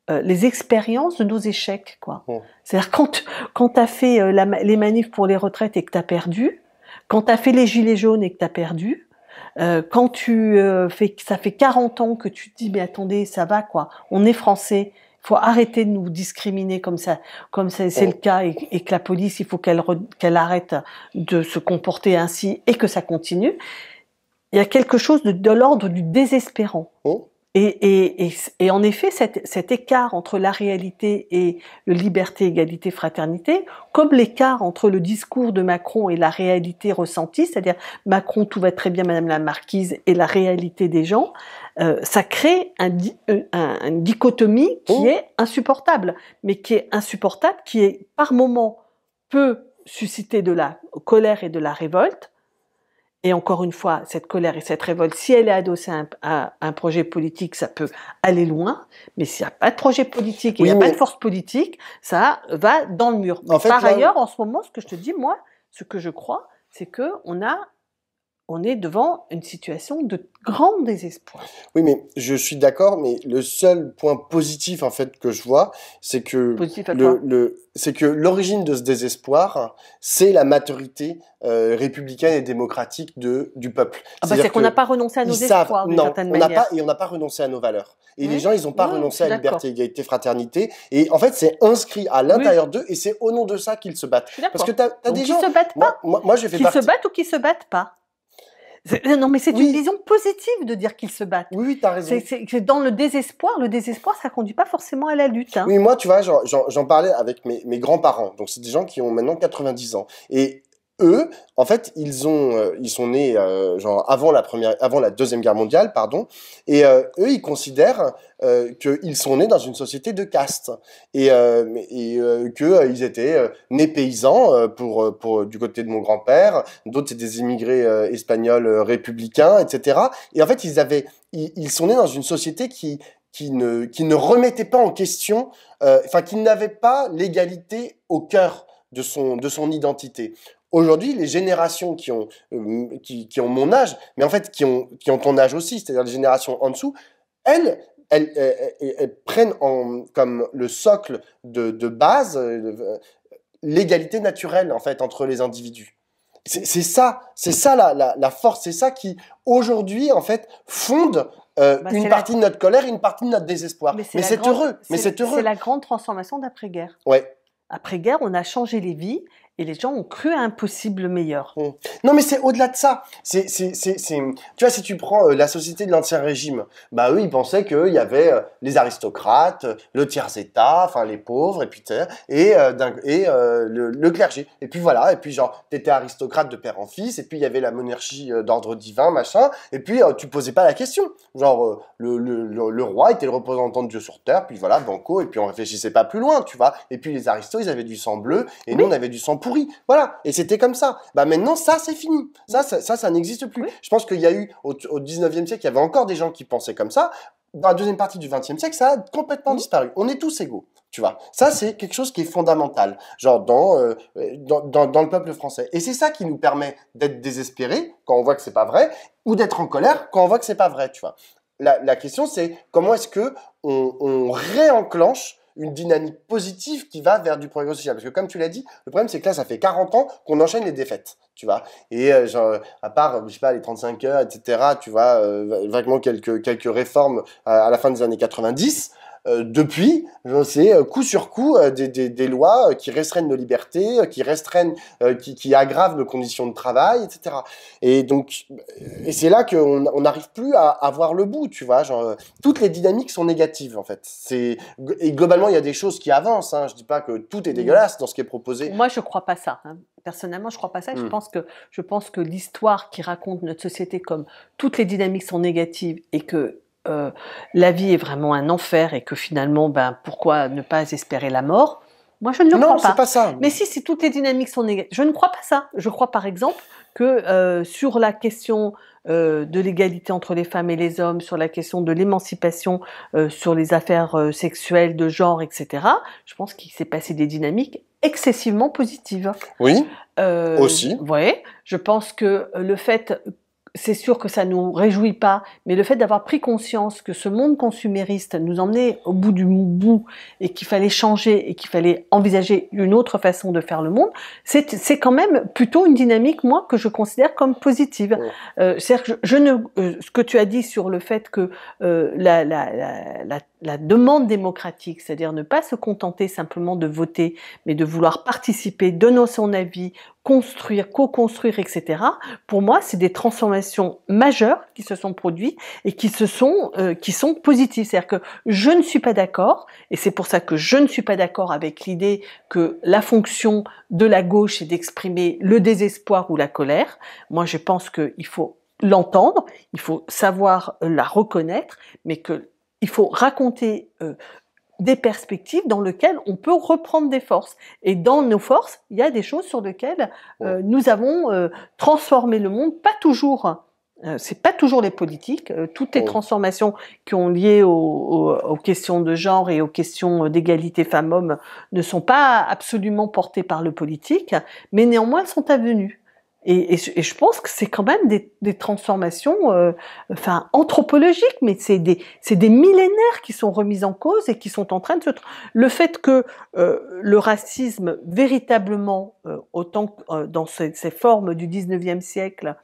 les expériences de nos échecs, quoi. Oh. C'est-à-dire quand tu as fait les manifs pour les retraites et que tu as perdu, quand tu as fait les gilets jaunes et que tu as perdu, quand ça fait 40 ans que tu te dis mais attendez, ça va quoi, on est français, il faut arrêter de nous discriminer comme ça c'est le cas, et que la police, il faut qu'elle arrête de se comporter ainsi et que ça continue. Il y a quelque chose de l'ordre du désespérant. Oh. Et en effet, cet écart entre la réalité et le liberté, égalité, fraternité, comme l'écart entre le discours de Macron et la réalité ressentie, c'est-à-dire Macron, tout va très bien, Madame la Marquise, et la réalité des gens, ça crée une dichotomie qui est insupportable, mais qui est insupportable, qui est par moment peut susciter de la colère et de la révolte. Et encore une fois, cette colère et cette révolte, si elle est adossée à un projet politique, ça peut aller loin. Mais s'il n'y a pas de projet politique et il n'y a pas de force politique, ça va dans le mur. Par ailleurs, en ce moment, ce que je te dis, moi, ce que je crois, c'est qu'on est devant une situation de grand désespoir. Oui, mais je suis d'accord, mais le seul point positif, en fait, que je vois, c'est que c'est que l'origine de ce désespoir, c'est la maturité républicaine et démocratique du peuple. C'est qu'on n'a pas renoncé à nos espoirs, d'une certaine manière. Et on n'a pas renoncé à nos valeurs. Et les gens, ils n'ont pas renoncé à la liberté, égalité, fraternité. Et en fait, c'est inscrit à l'intérieur d'eux, et c'est au nom de ça qu'ils se battent. Parce que t'as des gens qui se battent pas. Moi, je fais partie. Qui se battent ou qui se battent pas. Non, mais c'est une vision positive de dire qu'ils se battent. Oui, t'as raison. C'est dans le désespoir, ça conduit pas forcément à la lutte. Hein. Oui, moi, tu vois, j'en parlais avec mes grands-parents. Donc, c'est des gens qui ont maintenant 90 ans. Et eux, en fait, ils sont nés genre avant la Deuxième Guerre mondiale, pardon, et eux, ils considèrent qu'ils sont nés dans une société de caste et que ils étaient nés paysans pour du côté de mon grand-père, d'autres c'est des immigrés espagnols républicains, etc. Et en fait, ils sont nés dans une société qui ne remettait pas en question, enfin, qui n'avait pas l'égalité au cœur de son identité. Aujourd'hui, les générations qui ont mon âge, mais en fait qui ont ton âge aussi, c'est-à-dire les générations en dessous, elles prennent comme le socle de base l'égalité naturelle en fait entre les individus. C'est ça la force, c'est ça qui aujourd'hui en fait fonde une partie de notre colère, une partie de notre désespoir. Mais c'est heureux. C'est la grande transformation d'après-guerre. Ouais. Après-guerre, on a changé les vies et les gens ont cru à un possible meilleur. Non, mais c'est au-delà de ça. Tu vois, si tu prends la société de l'Ancien Régime, bah eux, ils pensaient qu'il y avait les aristocrates, le tiers-état, enfin les pauvres, et puis le clergé. Et puis voilà, et puis genre, t'étais aristocrate de père en fils, et puis il y avait la monarchie d'ordre divin, machin, et puis tu posais pas la question. Genre, le roi était le représentant de Dieu sur terre, puis voilà, banco, et puis on réfléchissait pas plus loin, tu vois. Et puis les aristos, ils avaient du sang bleu, et nous, on avait du sang pourri. Voilà. Et c'était comme ça. Bah maintenant, ça, c'est fini. Ça n'existe plus. Oui. Je pense qu'il y a eu, au 19e siècle, il y avait encore des gens qui pensaient comme ça. Dans la deuxième partie du 20e siècle, ça a complètement disparu. On est tous égaux. Tu vois. Ça, c'est quelque chose qui est fondamental. Genre, dans le peuple français. Et c'est ça qui nous permet d'être désespérés quand on voit que c'est pas vrai, ou d'être en colère quand on voit que c'est pas vrai, tu vois. La question, c'est comment est-ce que on réenclenche une dynamique positive qui va vers du progrès social. Parce que comme tu l'as dit, le problème c'est que là, ça fait 40 ans qu'on enchaîne les défaites, tu vois. Et genre, à part, je sais pas, les 35 heures, etc., tu vois, vaguement quelques réformes à la fin des années 90, depuis, c'est coup sur coup des lois qui restreignent nos libertés, qui aggravent nos conditions de travail, etc. Et donc, c'est là qu'on n'arrive plus à voir le bout, tu vois. Genre, toutes les dynamiques sont négatives, en fait. Et globalement, il y a des choses qui avancent. Hein. Je dis pas que tout est dégueulasse dans ce qui est proposé. Moi, je crois pas ça. Hein. Personnellement, je crois pas ça. Je pense que l'histoire qui raconte notre société comme toutes les dynamiques sont négatives et que la vie est vraiment un enfer et que finalement, pourquoi ne pas espérer la mort? Moi, je ne le crois pas. Non, c'est pas ça. Mais si toutes les dynamiques sont négatives, je ne crois pas ça. Je crois par exemple que sur la question de l'égalité entre les femmes et les hommes, sur la question de l'émancipation, sur les affaires sexuelles, de genre, etc., je pense qu'il s'est passé des dynamiques excessivement positives. Oui, aussi. Oui, je pense que le fait... C'est sûr que ça nous réjouit pas, mais le fait d'avoir pris conscience que ce monde consumériste nous emmenait au bout du bout et qu'il fallait changer et qu'il fallait envisager une autre façon de faire le monde, c'est quand même plutôt une dynamique, moi, que je considère comme positive. C'est-à-dire que ce que tu as dit sur le fait que la demande démocratique, c'est-à-dire ne pas se contenter simplement de voter, mais de vouloir participer, donner son avis, construire, co-construire, etc. Pour moi, c'est des transformations majeures qui se sont produites et qui sont positives. C'est-à-dire que je ne suis pas d'accord, et c'est pour ça que je ne suis pas d'accord avec l'idée que la fonction de la gauche est d'exprimer le désespoir ou la colère. Moi, je pense qu'il faut l'entendre, il faut savoir la reconnaître, mais qu'il faut raconter des perspectives dans lesquelles on peut reprendre des forces. Et dans nos forces, il y a des choses sur lesquelles nous avons transformé le monde, pas toujours. C'est pas toujours les politiques. Toutes les transformations qui ont lié aux questions de genre et aux questions d'égalité femmes-hommes ne sont pas absolument portées par le politique, mais néanmoins elles sont avenues. Et je pense que c'est quand même des transformations anthropologiques, mais c'est des millénaires qui sont remises en cause et qui sont en train de le fait que le racisme véritablement autant dans ces formes du 19e siècle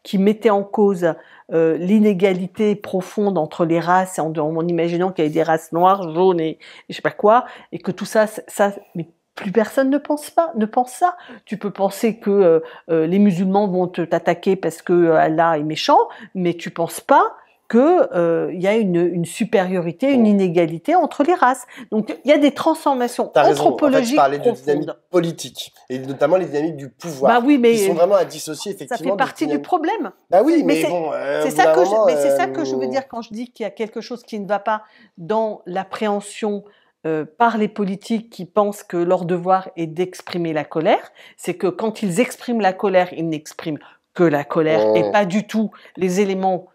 qui mettaient en cause l'inégalité profonde entre les races en imaginant qu'il y avait des races noires, jaunes et je sais pas quoi, et que tout ça mais plus personne ne pense ça. Tu peux penser que les musulmans vont t'attaquer parce que Allah est méchant, mais tu penses pas qu'il y a une supériorité, une inégalité entre les races. Donc il y a des transformations anthropologiques en fait, je parlais de profondes. dynamique politique, et notamment les dynamiques du pouvoir, bah oui, mais qui sont vraiment à dissocier effectivement. Ça fait partie du problème. Bah oui, mais c'est ça que je veux dire quand je dis qu'il y a quelque chose qui ne va pas dans l'appréhension par les politiques qui pensent que leur devoir est d'exprimer la colère. C'est que quand ils expriment la colère, ils n'expriment que la colère et pas du tout les éléments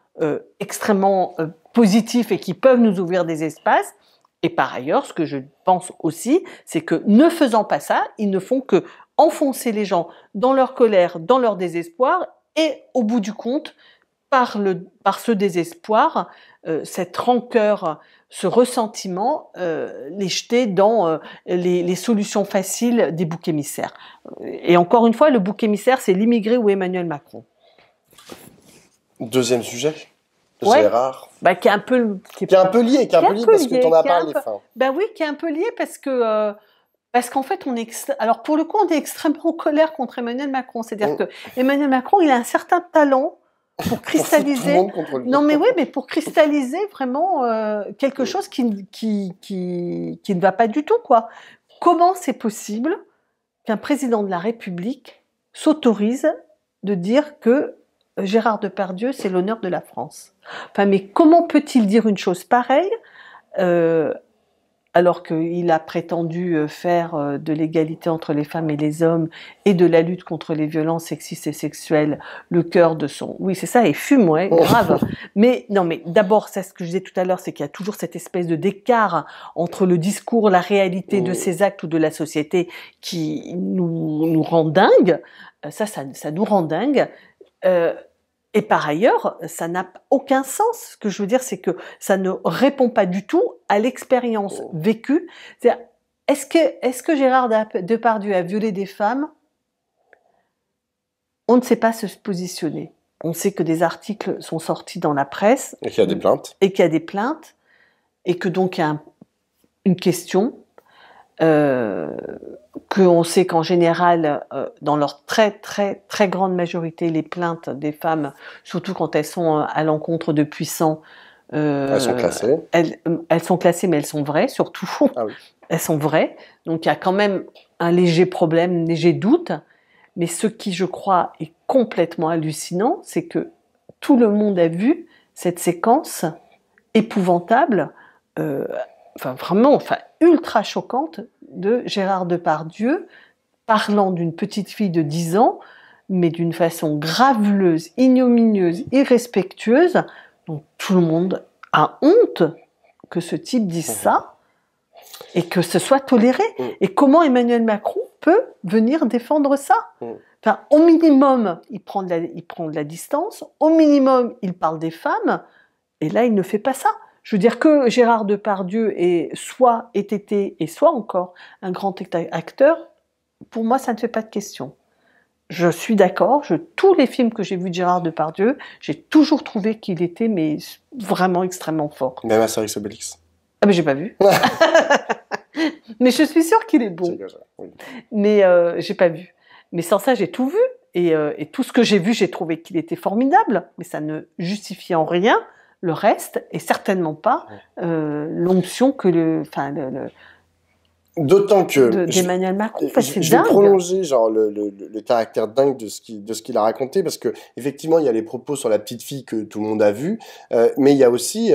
extrêmement positifs et qui peuvent nous ouvrir des espaces. Et par ailleurs, ce que je pense aussi, c'est que ne faisant pas ça, ils ne font que enfoncer les gens dans leur colère, dans leur désespoir, et au bout du compte, par ce désespoir, cette rancœur, ce ressentiment, les jeter dans les solutions faciles des boucs émissaires. Et encore une fois, le bouc émissaire, c'est l'immigré ou Emmanuel Macron. Deuxième sujet, Gérard. Bah, qui est un peu lié, parce que tu en as parlé. Bah oui, qui est un peu lié parce que parce qu'en fait, alors pour le coup, on est extrêmement en colère contre Emmanuel Macron. C'est-à-dire que Emmanuel Macron, il a un certain talent pour cristalliser. Non, mais oui, mais pour cristalliser vraiment quelque chose qui ne va pas du tout, quoi. Comment c'est possible qu'un président de la République s'autorise de dire que Gérard Depardieu, c'est l'honneur de la France? Enfin, mais comment peut-il dire une chose pareille alors qu'il a prétendu faire de l'égalité entre les femmes et les hommes et de la lutte contre les violences sexistes et sexuelles le cœur de son... Oui, c'est ça, et fume, ouais, grave. Mais non, mais d'abord, c'est ce que je disais tout à l'heure, c'est qu'il y a toujours cette espèce d'écart entre le discours, la réalité de ces actes ou de la société qui nous rend dingue. Ça nous rend dingue. Et par ailleurs, ça n'a aucun sens. Ce que je veux dire, c'est que ça ne répond pas du tout à l'expérience vécue. C'est-à-dire, est-ce que Gérard Depardieu a violé des femmes? On ne sait pas se positionner. On sait que des articles sont sortis dans la presse. Et qu'il y a des plaintes. Et que donc il y a une question. Qu'on sait qu'en général, dans leur très très très grande majorité, les plaintes des femmes, surtout quand elles sont à l'encontre de puissants, elles sont classées. Elles sont classées, mais elles sont vraies surtout. Ah oui. Elles sont vraies. Donc il y a quand même un léger problème, un léger doute. Mais ce qui, je crois, est complètement hallucinant, c'est que tout le monde a vu cette séquence épouvantable. Vraiment ultra choquante de Gérard Depardieu parlant d'une petite fille de 10 ans, mais d'une façon graveleuse, ignominieuse, irrespectueuse. Donc tout le monde a honte que ce type dise ça et que ce soit toléré. Et comment Emmanuel Macron peut venir défendre ça? Enfin, au minimum, il prend de la distance, au minimum, il parle des femmes, et là, il ne fait pas ça. Je veux dire que Gérard Depardieu est soit été et soit encore un grand acteur, pour moi, ça ne fait pas de question. Je suis d'accord, tous les films que j'ai vus de Gérard Depardieu, j'ai toujours trouvé qu'il était mais vraiment extrêmement fort. Même Astérix Obélix. Ah mais j'ai pas vu. Mais je suis sûre qu'il est bon. Oui. Mais j'ai pas vu. Mais sans ça, j'ai tout vu. Et tout ce que j'ai vu, j'ai trouvé qu'il était formidable. Mais ça ne justifie en rien le reste, et certainement pas l'onction que d'autant que d'Emmanuel Macron. Je vais prolonger genre le caractère dingue de ce qu'il a raconté, parce que effectivement il y a les propos sur la petite fille que tout le monde a vu, mais il y a aussi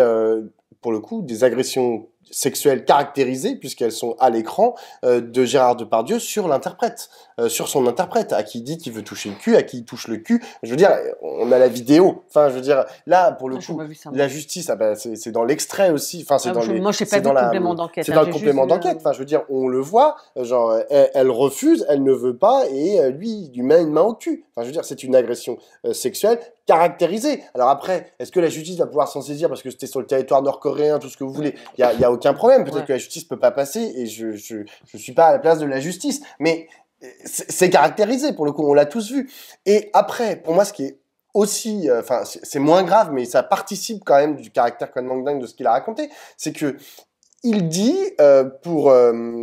pour le coup des agressions sexuelles caractérisées, puisqu'elles sont à l'écran, de Gérard Depardieu sur l'interprète, sur son interprète, à qui il dit qu'il veut toucher le cul, à qui il touche le cul. Je veux dire, on a la vidéo. Enfin, je veux dire, là, pour le coup, la justice, c'est dans l'extrait aussi. Enfin, c'est moi, je n'ai pas vu le complément d'enquête. C'est dans le complément d'enquête. Enfin, je veux dire, on le voit, genre, elle refuse, elle ne veut pas, et lui, il lui met une main au cul. Enfin, je veux dire, c'est une agression sexuelle caractérisée. Alors après, est-ce que la justice va pouvoir s'en saisir parce que c'était sur le territoire nord-coréen, tout ce que vous voulez? Il y a aucun problème. Peut-être que la justice peut pas passer, et je suis pas à la place de la justice, mais c'est caractérisé, pour le coup, on l'a tous vu. Et après, pour moi, ce qui est aussi, c'est moins grave, mais ça participe quand même du caractère quand même dingue de ce qu'il a raconté, c'est que il dit,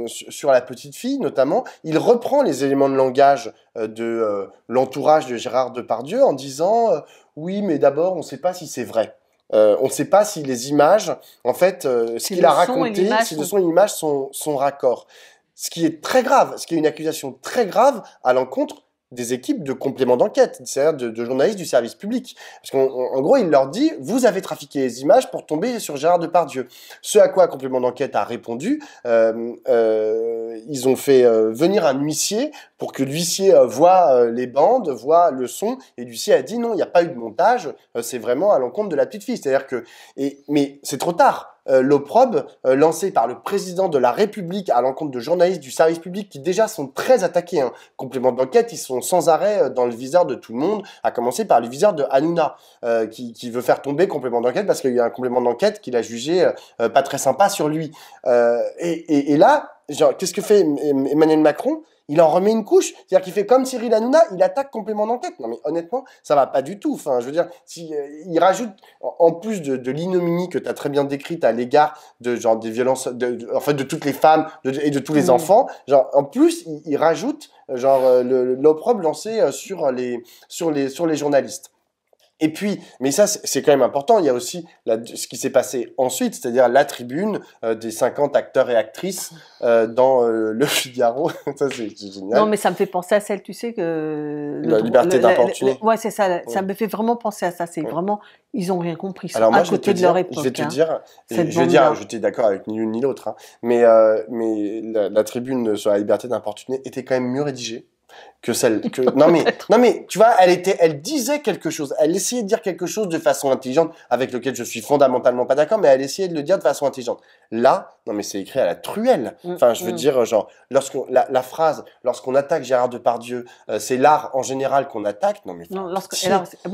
sur la petite fille notamment, il reprend les éléments de langage de l'entourage de Gérard Depardieu en disant oui, mais d'abord, on ne sait pas si c'est vrai. On ne sait pas si les images, en fait, ce qu'il a raconté, si le son et l'image sont raccords. Ce qui est très grave, ce qui est une accusation très grave à l'encontre des équipes de complément d'enquête, c'est-à-dire de journalistes du service public. Parce qu'en gros, il leur dit, vous avez trafiqué les images pour tomber sur Gérard Depardieu. Ce à quoi complément d'enquête a répondu, ils ont fait venir un huissier pour que l'huissier voit les bandes, voit le son, et l'huissier a dit non, il n'y a pas eu de montage, c'est vraiment à l'encontre de la petite fille. C'est-à-dire que, mais c'est trop tard. L'opprobre lancé par le président de la République à l'encontre de journalistes du service public qui déjà sont très attaqués. Complément d'enquête, ils sont sans arrêt dans le viseur de tout le monde, à commencer par le viseur de Hanouna, qui veut faire tomber complément d'enquête parce qu'il y a un complément d'enquête qu'il a jugé pas très sympa sur lui. Et là, genre, qu'est-ce que fait Emmanuel Macron ? Il en remet une couche, c'est-à-dire qu'il fait comme Cyril Hanouna, il attaque complément d'enquête. Non mais honnêtement, ça va pas du tout. Enfin, je veux dire, si il rajoute en plus de l'ignominie que tu as très bien décrite à l'égard de genre des violences, en fait de toutes les femmes et de tous les enfants, genre en plus il rajoute genre l'opprobre lancé sur les journalistes. Et puis, mais ça, c'est quand même important, il y a aussi ce qui s'est passé ensuite, c'est-à-dire la tribune des 50 acteurs et actrices dans Le Figaro. Ça, c'est génial. Non, mais ça me fait penser à celle, tu sais, que... La liberté d'importuner. Ouais, c'est ça, ça me fait vraiment penser à ça. C'est vraiment, ils n'ont rien compris. Ils sont alors moi, à côté de leur époque. Je vais te dire, j'étais d'accord avec ni l'une ni l'autre, hein, mais la tribune sur la liberté d'importuner était quand même mieux rédigée que celle que non mais tu vois, elle disait quelque chose, elle essayait de dire quelque chose de façon intelligente avec lequel je suis fondamentalement pas d'accord, mais elle essayait de le dire de façon intelligente. Là, non mais c'est écrit à la truelle. Enfin, je veux dire genre la phrase lorsqu'on attaque Gérard Depardieu, c'est l'art en général qu'on attaque. Non mais non,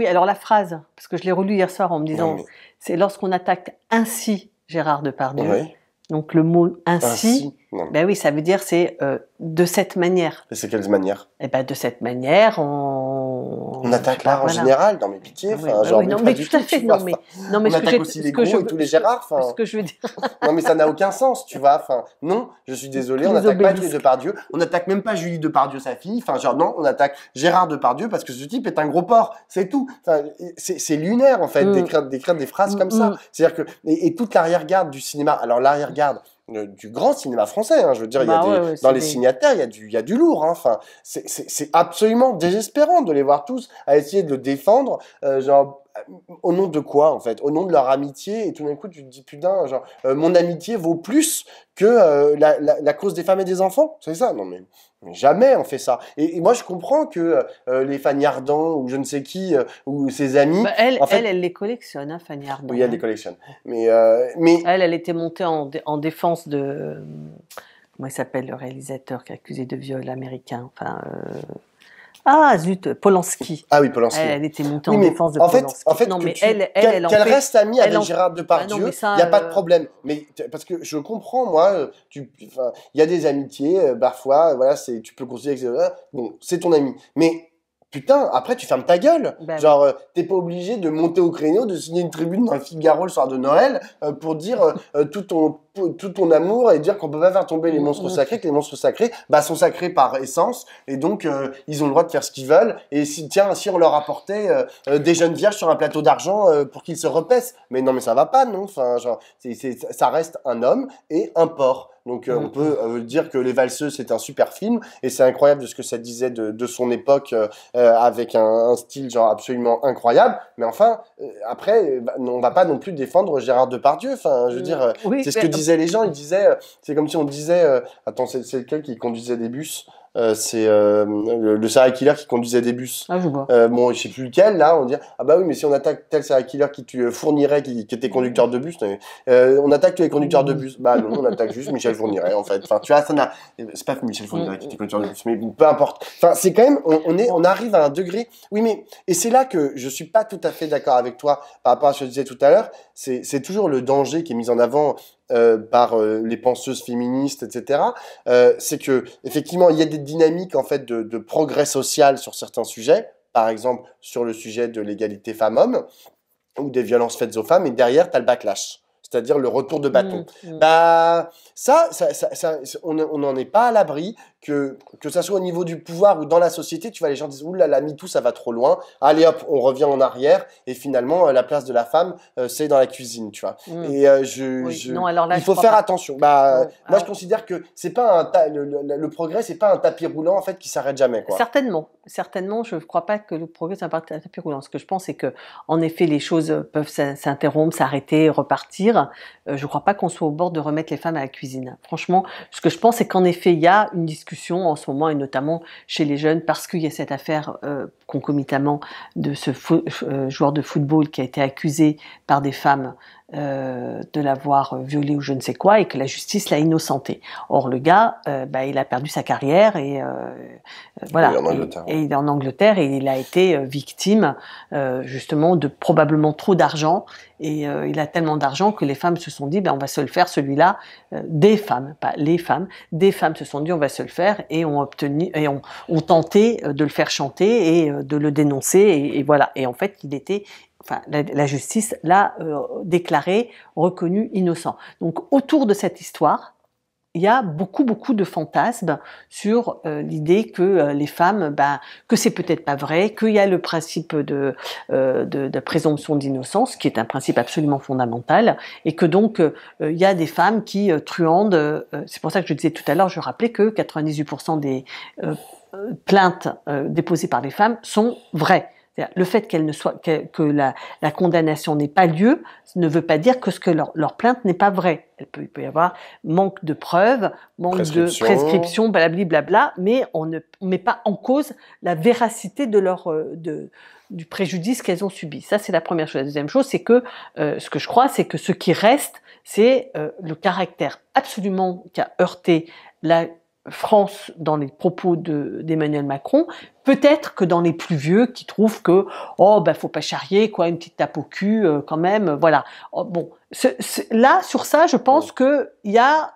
alors la phrase, parce que je l'ai relue hier soir en me disant c'est lorsqu'on attaque ainsi Gérard Depardieu. Oui. Donc le mot ainsi, ben oui, ça veut dire c'est de cette manière. Et c'est quelle manière? Eh ben de cette manière, on attaque l'art en général, dans mes pitiés. Non mais tout à fait, non mais on attaque aussi les gros et tous les Gérard. Ce que je veux dire. Non mais ça n'a aucun sens, tu vois. Enfin non, je suis désolé, on n'attaque pas tous les Depardieu, on n'attaque même pas Julie Depardieu sa fille. Enfin genre non, on attaque Gérard Depardieu parce que ce type est un gros porc, c'est tout. Enfin c'est lunaire en fait d'écrire des phrases comme ça. C'est-à-dire que et toute l'arrière-garde du cinéma. Alors l'arrière-garde du grand cinéma français, hein, je veux dire, dans les signataires, il y a du lourd, hein, enfin, c'est absolument désespérant de les voir tous à essayer de le défendre, genre, au nom de quoi, en fait? Au nom de leur amitié, et tout d'un coup, tu te dis, putain, genre, mon amitié vaut plus que la cause des femmes et des enfants, c'est ça? Non, mais jamais on fait ça. Et moi, je comprends que les Fanny Ardant ou je ne sais qui ou ses amis. Bah, elle les collectionne, hein, Fanny Ardant. Oui, elle les collectionne. Mais elle était montée en défense de comment il s'appelle le réalisateur qui est accusé de viol américain. Enfin. Ah zut, Polanski. Ah oui, Polanski. Elle était montée en défense de Polanski. En fait, non, mais qu'elle reste amie avec Gérard Depardieu, il n'y a pas de problème. Mais parce que je comprends, moi, il y a des amitiés, parfois, voilà, tu peux considérer que bon, c'est ton ami. Mais putain, après tu fermes ta gueule. Genre, t'es pas obligé de monter au créneau, de signer une tribune dans le Figaro le soir de Noël pour dire tout ton amour et dire qu'on peut pas faire tomber les monstres sacrés, que les monstres sacrés sont sacrés par essence et donc ils ont le droit de faire ce qu'ils veulent. Et si on leur apportait des jeunes vierges sur un plateau d'argent pour qu'ils se repaissent, mais non mais ça va pas, non. Enfin, genre, ça reste un homme et un porc. Donc on peut dire que Les Valseuses c'est un super film et c'est incroyable de ce que ça disait de son époque avec un style genre absolument incroyable, mais enfin après on va pas non plus défendre Gérard Depardieu, enfin je veux dire c'est ce que disaient les gens, ils disaient c'est comme si on disait attends c'est lequel qui conduisait des bus c'est le serial killer qui conduisait des bus. Ah, je vois. Bon, je sais plus lequel, là, on dit ah bah oui, mais si on attaque tel serial killer qui fournirait, qui était conducteur de bus, on attaque tous les conducteurs de bus. Bah non, on attaque juste Michel Fourniret, en fait. Enfin, tu vois, ça n'a. C'est pas Michel Fourniret qui était conducteur de bus, mais peu importe. Enfin, c'est quand même, on arrive à un degré. Oui, mais et c'est là que je suis pas tout à fait d'accord avec toi par rapport à ce que je disais tout à l'heure. C'est toujours le danger qui est mis en avant. Par les penseuses féministes, etc. C'est que effectivement, il y a des dynamiques en fait de progrès social sur certains sujets, par exemple sur le sujet de l'égalité femmes-hommes ou des violences faites aux femmes, et derrière, tu as le backlash, c'est-à-dire le retour de bâton. Bah ça on n'en est pas à l'abri que ça soit au niveau du pouvoir ou dans la société, tu vois, les gens disent, ouh là, la MeToo, ça va trop loin. Allez hop, on revient en arrière. Et finalement, la place de la femme, c'est dans la cuisine, tu vois. Et Non, alors là, il faut faire attention. Bah, non, moi, je considère que c'est pas le progrès, c'est pas un tapis roulant, en fait, qui s'arrête jamais, quoi. Certainement, je ne crois pas que le progrès soit un tapis roulant. Ce que je pense, c'est que, en effet, les choses peuvent s'interrompre, s'arrêter, repartir. Je ne crois pas qu'on soit au bord de remettre les femmes à la cuisine. Franchement, ce que je pense, c'est qu'en effet, il y a une discussion en ce moment, et notamment chez les jeunes, parce qu'il y a cette affaire concomitamment de ce joueur de football qui a été accusé par des femmes de l'avoir violé ou je ne sais quoi, et que la justice l'a innocenté. Or, le gars, il a perdu sa carrière et voilà. Et il est en Angleterre et il a été victime justement de probablement trop d'argent. Et il a tellement d'argent que les femmes se sont dit, on va se le faire celui-là. Des femmes, pas les femmes, des femmes se sont dit, on va se le faire et ont tenté de le faire chanter et de le dénoncer et voilà. Et en fait, la justice l'a déclaré, reconnu innocent. Donc autour de cette histoire, il y a beaucoup de fantasmes sur l'idée que les femmes, que c'est peut-être pas vrai, qu'il y a le principe de présomption d'innocence, qui est un principe absolument fondamental, et que donc il y a des femmes qui truandent. C'est pour ça que je disais tout à l'heure, je rappelais que 98% des plaintes déposées par les femmes sont vraies. Le fait que la condamnation n'ait pas lieu ne veut pas dire que leur plainte n'est pas vraie. Il peut y avoir manque de preuves, manque de prescription, blablabla, mais on ne met pas en cause la véracité du préjudice qu'elles ont subi. Ça, c'est la première chose. La deuxième chose, c'est que ce que je crois, c'est que ce qui reste, c'est le caractère absolument qui a heurté la France dans les propos d'Emmanuel Macron, peut-être que dans les plus vieux qui trouvent que faut pas charrier quoi, une petite tape au cul quand même, voilà. Là sur ça, je pense que il y a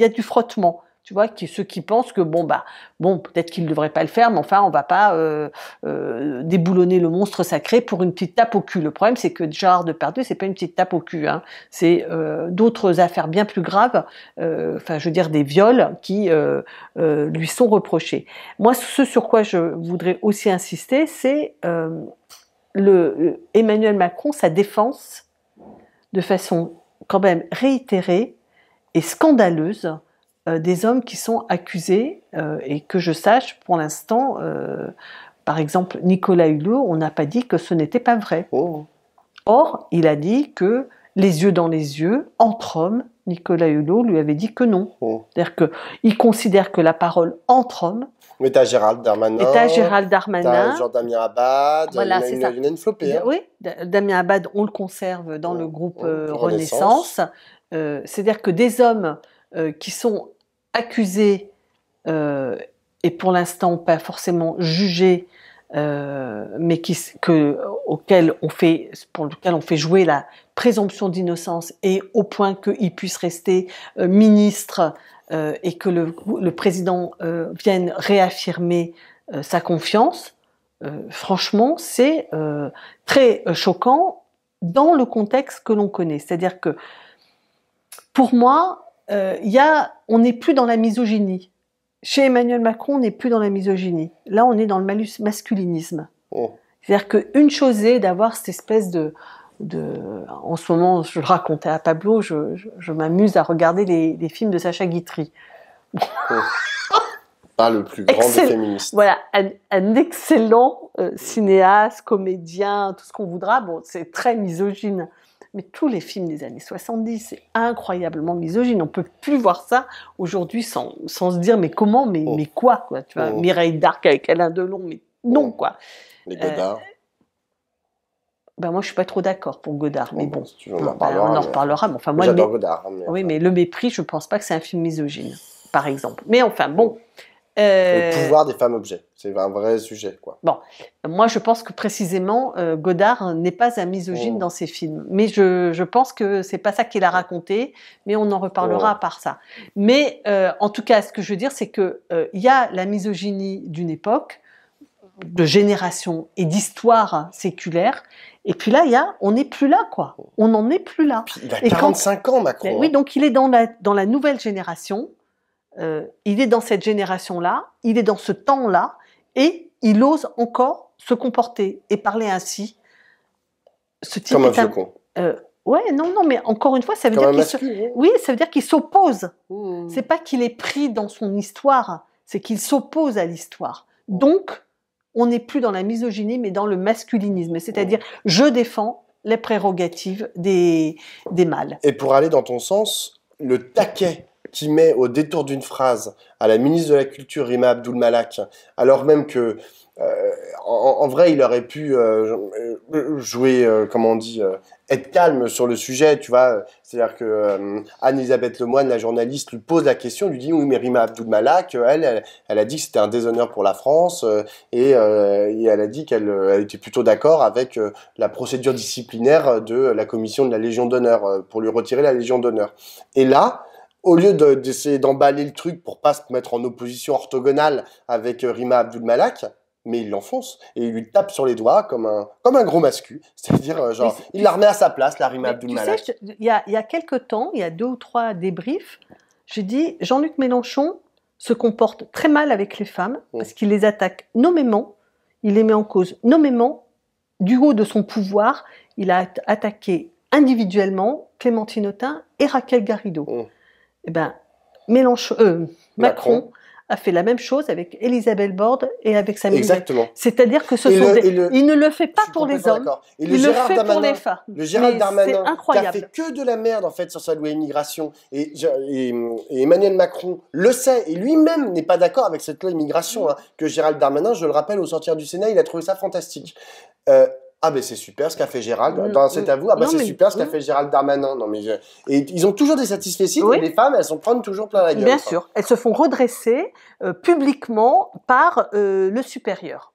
du frottement. Tu vois, ceux qui pensent que peut-être qu'ils ne devraient pas le faire, mais enfin, on va pas déboulonner le monstre sacré pour une petite tape au cul. Le problème, c'est que Gérard Depardieu, c'est pas une petite tape au cul, hein. C'est d'autres affaires bien plus graves, des viols qui lui sont reprochés. Moi, ce sur quoi je voudrais aussi insister, c'est Emmanuel Macron, sa défense de façon quand même réitérée et scandaleuse des hommes qui sont accusés et que je sache pour l'instant, par exemple Nicolas Hulot, on n'a pas dit que ce n'était pas vrai. Or, il a dit que les yeux dans les yeux, entre hommes, Nicolas Hulot lui avait dit que non. C'est-à-dire qu'il considère que la parole entre hommes. Mais t'as Gérald Darmanin. T'as Damien Abad. Voilà, il y en a une flopée. Hein. Oui, Damien Abad, on le conserve dans le groupe Renaissance. C'est-à-dire que des hommes qui sont accusés et pour l'instant pas forcément jugés, mais pour lequel on fait jouer la présomption d'innocence et au point qu'ils puissent rester ministres et que le président vienne réaffirmer sa confiance, franchement, c'est très choquant dans le contexte que l'on connaît. C'est-à-dire que, pour moi, on n'est plus dans la misogynie. Chez Emmanuel Macron, on n'est plus dans la misogynie. Là, on est dans le masculinisme. C'est-à-dire qu'une chose est d'avoir cette espèce en ce moment, je le racontais à Pablo, je m'amuse à regarder les films de Sacha Guitry. Pas le plus grand des féministes. Voilà, un excellent cinéaste, comédien, tout ce qu'on voudra. Bon, c'est très misogyne. Mais tous les films des années 70, c'est incroyablement misogyne. On ne peut plus voir ça aujourd'hui sans se dire mais comment, mais quoi, tu vois, Mireille d'Arc avec Alain Delon, mais non, quoi. Les Godard. Moi, je ne suis pas trop d'accord pour Godard, mais bon, si tu veux, on en reparlera. Enfin, moi, j'adore Godard. Oui, mais Le Mépris, je ne pense pas que c'est un film misogyne, par exemple. Mais enfin, bon. Le pouvoir des femmes objets, c'est un vrai sujet, quoi. Bon, moi je pense que précisément Godard n'est pas un misogyne dans ses films, mais je pense que c'est pas ça qu'il a raconté, mais on en reparlera à part ça. Mais en tout cas, ce que je veux dire, c'est que il y a la misogynie d'une époque, de génération et d'histoire séculaire, et puis là on n'est plus là, quoi. On n'en est plus là. Puis, il a 45 ans, Macron. Oui, donc il est dans la nouvelle génération. il est dans cette génération-là, il est dans ce temps-là, et il ose encore se comporter et parler ainsi. Ce type comme un vieux con. Ouais, non, mais encore une fois, ça veut dire qu'il oui, ça veut dire qu'il s'oppose. C'est pas qu'il est pris dans son histoire, c'est qu'il s'oppose à l'histoire. Donc, on n'est plus dans la misogynie, mais dans le masculinisme. C'est-à-dire, je défends les prérogatives des mâles. Et pour aller dans ton sens, le taquet qu'il met au détour d'une phrase à la ministre de la Culture, Rima Abdul-Malak, alors même que en vrai, il aurait pu jouer, comment on dit, être calme sur le sujet, tu vois. C'est-à-dire que Anne-Elisabeth Lemoine, la journaliste, lui pose la question, lui dit oui, mais Rima Abdul-Malak, elle a dit que c'était un déshonneur pour la France et elle a dit qu'elle était plutôt d'accord avec la procédure disciplinaire de la commission de la Légion d'honneur pour lui retirer la Légion d'honneur. Et là, au lieu d'essayer d'emballer le truc pour pas se mettre en opposition orthogonale avec Rima Abdul-Malak, mais il l'enfonce et il lui tape sur les doigts comme un gros mascu. C'est-à-dire, genre, il la remet à sa place, la Rima Abdul-Malak. Tu sais, il y a quelques temps, il y a 2 ou 3 débriefs, j'ai dit Jean-Luc Mélenchon se comporte très mal avec les femmes parce qu'il les attaque nommément, il les met en cause nommément, du haut de son pouvoir, il a attaqué individuellement Clémentine Autain et Raquel Garrido. Eh ben, Macron a fait la même chose avec Elisabeth Borne et avec Samuel. Exactement. C'est-à-dire que il ne le fait pas pour les hommes, il le fait pour les femmes. Le Gérald Darmanin, qui a fait que de la merde en fait sur sa loi immigration, et Emmanuel Macron le sait, et lui-même n'est pas d'accord avec cette loi immigration, que Gérald Darmanin, je le rappelle, au sortir du Sénat, il a trouvé ça fantastique. Ah ben c'est super ce qu'a fait Gérald dans cet avou. C'est super ce qu'a fait Gérald Darmanin. Non mais et ils ont toujours des satisfecit et les femmes elles s'en prennent toujours plein la gueule. Bien sûr, elles se font redresser publiquement par le supérieur.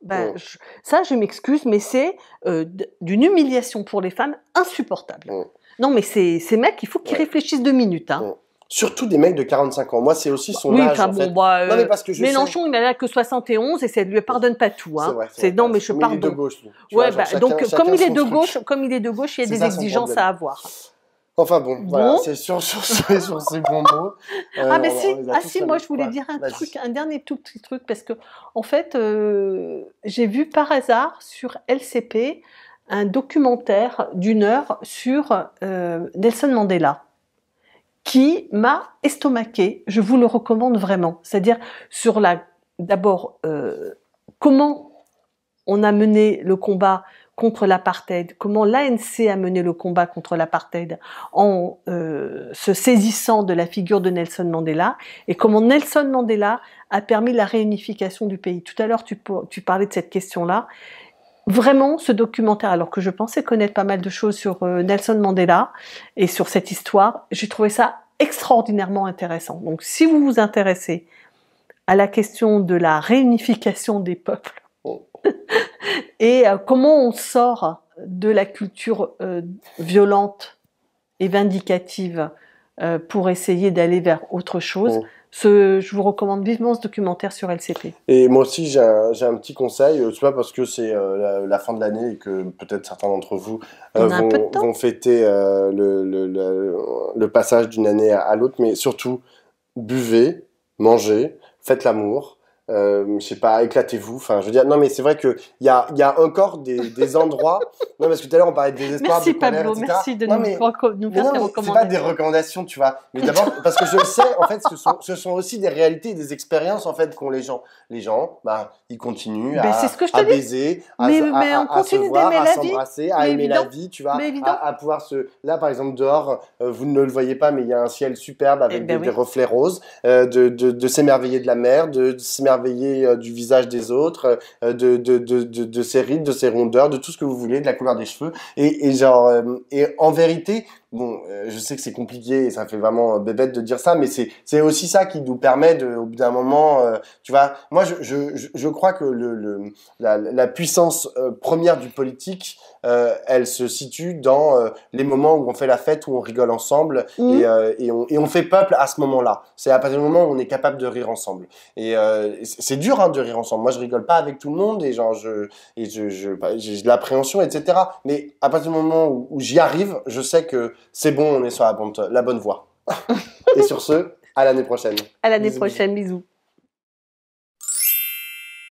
Ça je m'excuse, mais c'est d'une humiliation pour les femmes insupportable. Non mais ces mecs, il faut qu'ils réfléchissent 2 minutes. Surtout des mecs de 45 ans. Moi, c'est aussi son âge, en fait. Non, mais parce que Mélenchon, il n'a que 71 et ça ne lui pardonne pas tout. C'est vrai. Non, mais je pardonne. Il est de gauche, lui. Donc, comme il est de gauche, il y a des exigences à avoir. Enfin bon, voilà, c'est sur ces bons mots. Moi je voulais dire un dernier tout petit truc, parce que, en fait, j'ai vu par hasard sur LCP un documentaire d'1 heure sur Nelson Mandela, qui m'a estomaqué. Je vous le recommande vraiment. C'est-à-dire sur d'abord comment on a mené le combat contre l'apartheid, comment l'ANC a mené le combat contre l'apartheid en se saisissant de la figure de Nelson Mandela, et comment Nelson Mandela a permis la réunification du pays. Tout à l'heure, tu parlais de cette question-là. Vraiment, ce documentaire, alors que je pensais connaître pas mal de choses sur Nelson Mandela et sur cette histoire, j'ai trouvé ça extraordinairement intéressant. Donc, si vous vous intéressez à la question de la réunification des peuples et comment on sort de la culture violente et vindicative pour essayer d'aller vers autre chose, je vous recommande vivement ce documentaire sur LCP. Et moi aussi, j'ai un petit conseil, c'est pas parce que c'est la fin de l'année et que peut-être certains d'entre vous vont fêter le passage d'une année à l'autre, mais surtout, buvez, mangez, faites l'amour. Je sais pas, éclatez-vous. Enfin, je veux dire, non, mais c'est vrai que il y a encore des endroits. Non, parce que tout à l'heure on parlait de désespoir, merci de colère, Pablo, etc. merci de nous faire tes recommandations. C'est pas des recommandations, tu vois. Mais d'abord, parce que je le sais, en fait, ce sont aussi des réalités et des expériences en fait qu'ont les gens. Les gens, ils continuent à baiser, à se voir, à s'embrasser, à aimer la vie, tu vois, à pouvoir Là, par exemple, dehors, vous ne le voyez pas, mais il y a un ciel superbe avec des reflets roses, de s'émerveiller de la mer, de s'émerveiller du visage des autres, de ses rides, de ses rondeurs, de tout ce que vous voulez, de la couleur des cheveux, et en vérité, bon, je sais que c'est compliqué et ça fait vraiment bébête de dire ça, mais c'est aussi ça qui nous permet au bout d'un moment, tu vois, moi je crois que la puissance première du politique, elle se situe dans les moments où on fait la fête, où on rigole ensemble, et on fait peuple à ce moment-là. C'est à partir du moment où on est capable de rire ensemble. Et c'est dur de rire ensemble. Moi, je rigole pas avec tout le monde, et genre j'ai de l'appréhension, etc. Mais à partir du moment où j'y arrive, je sais que c'est bon, on est sur la bonne voie. Et sur ce, À l'année prochaine. À l'année Bisous, bisous. prochaine, bisous.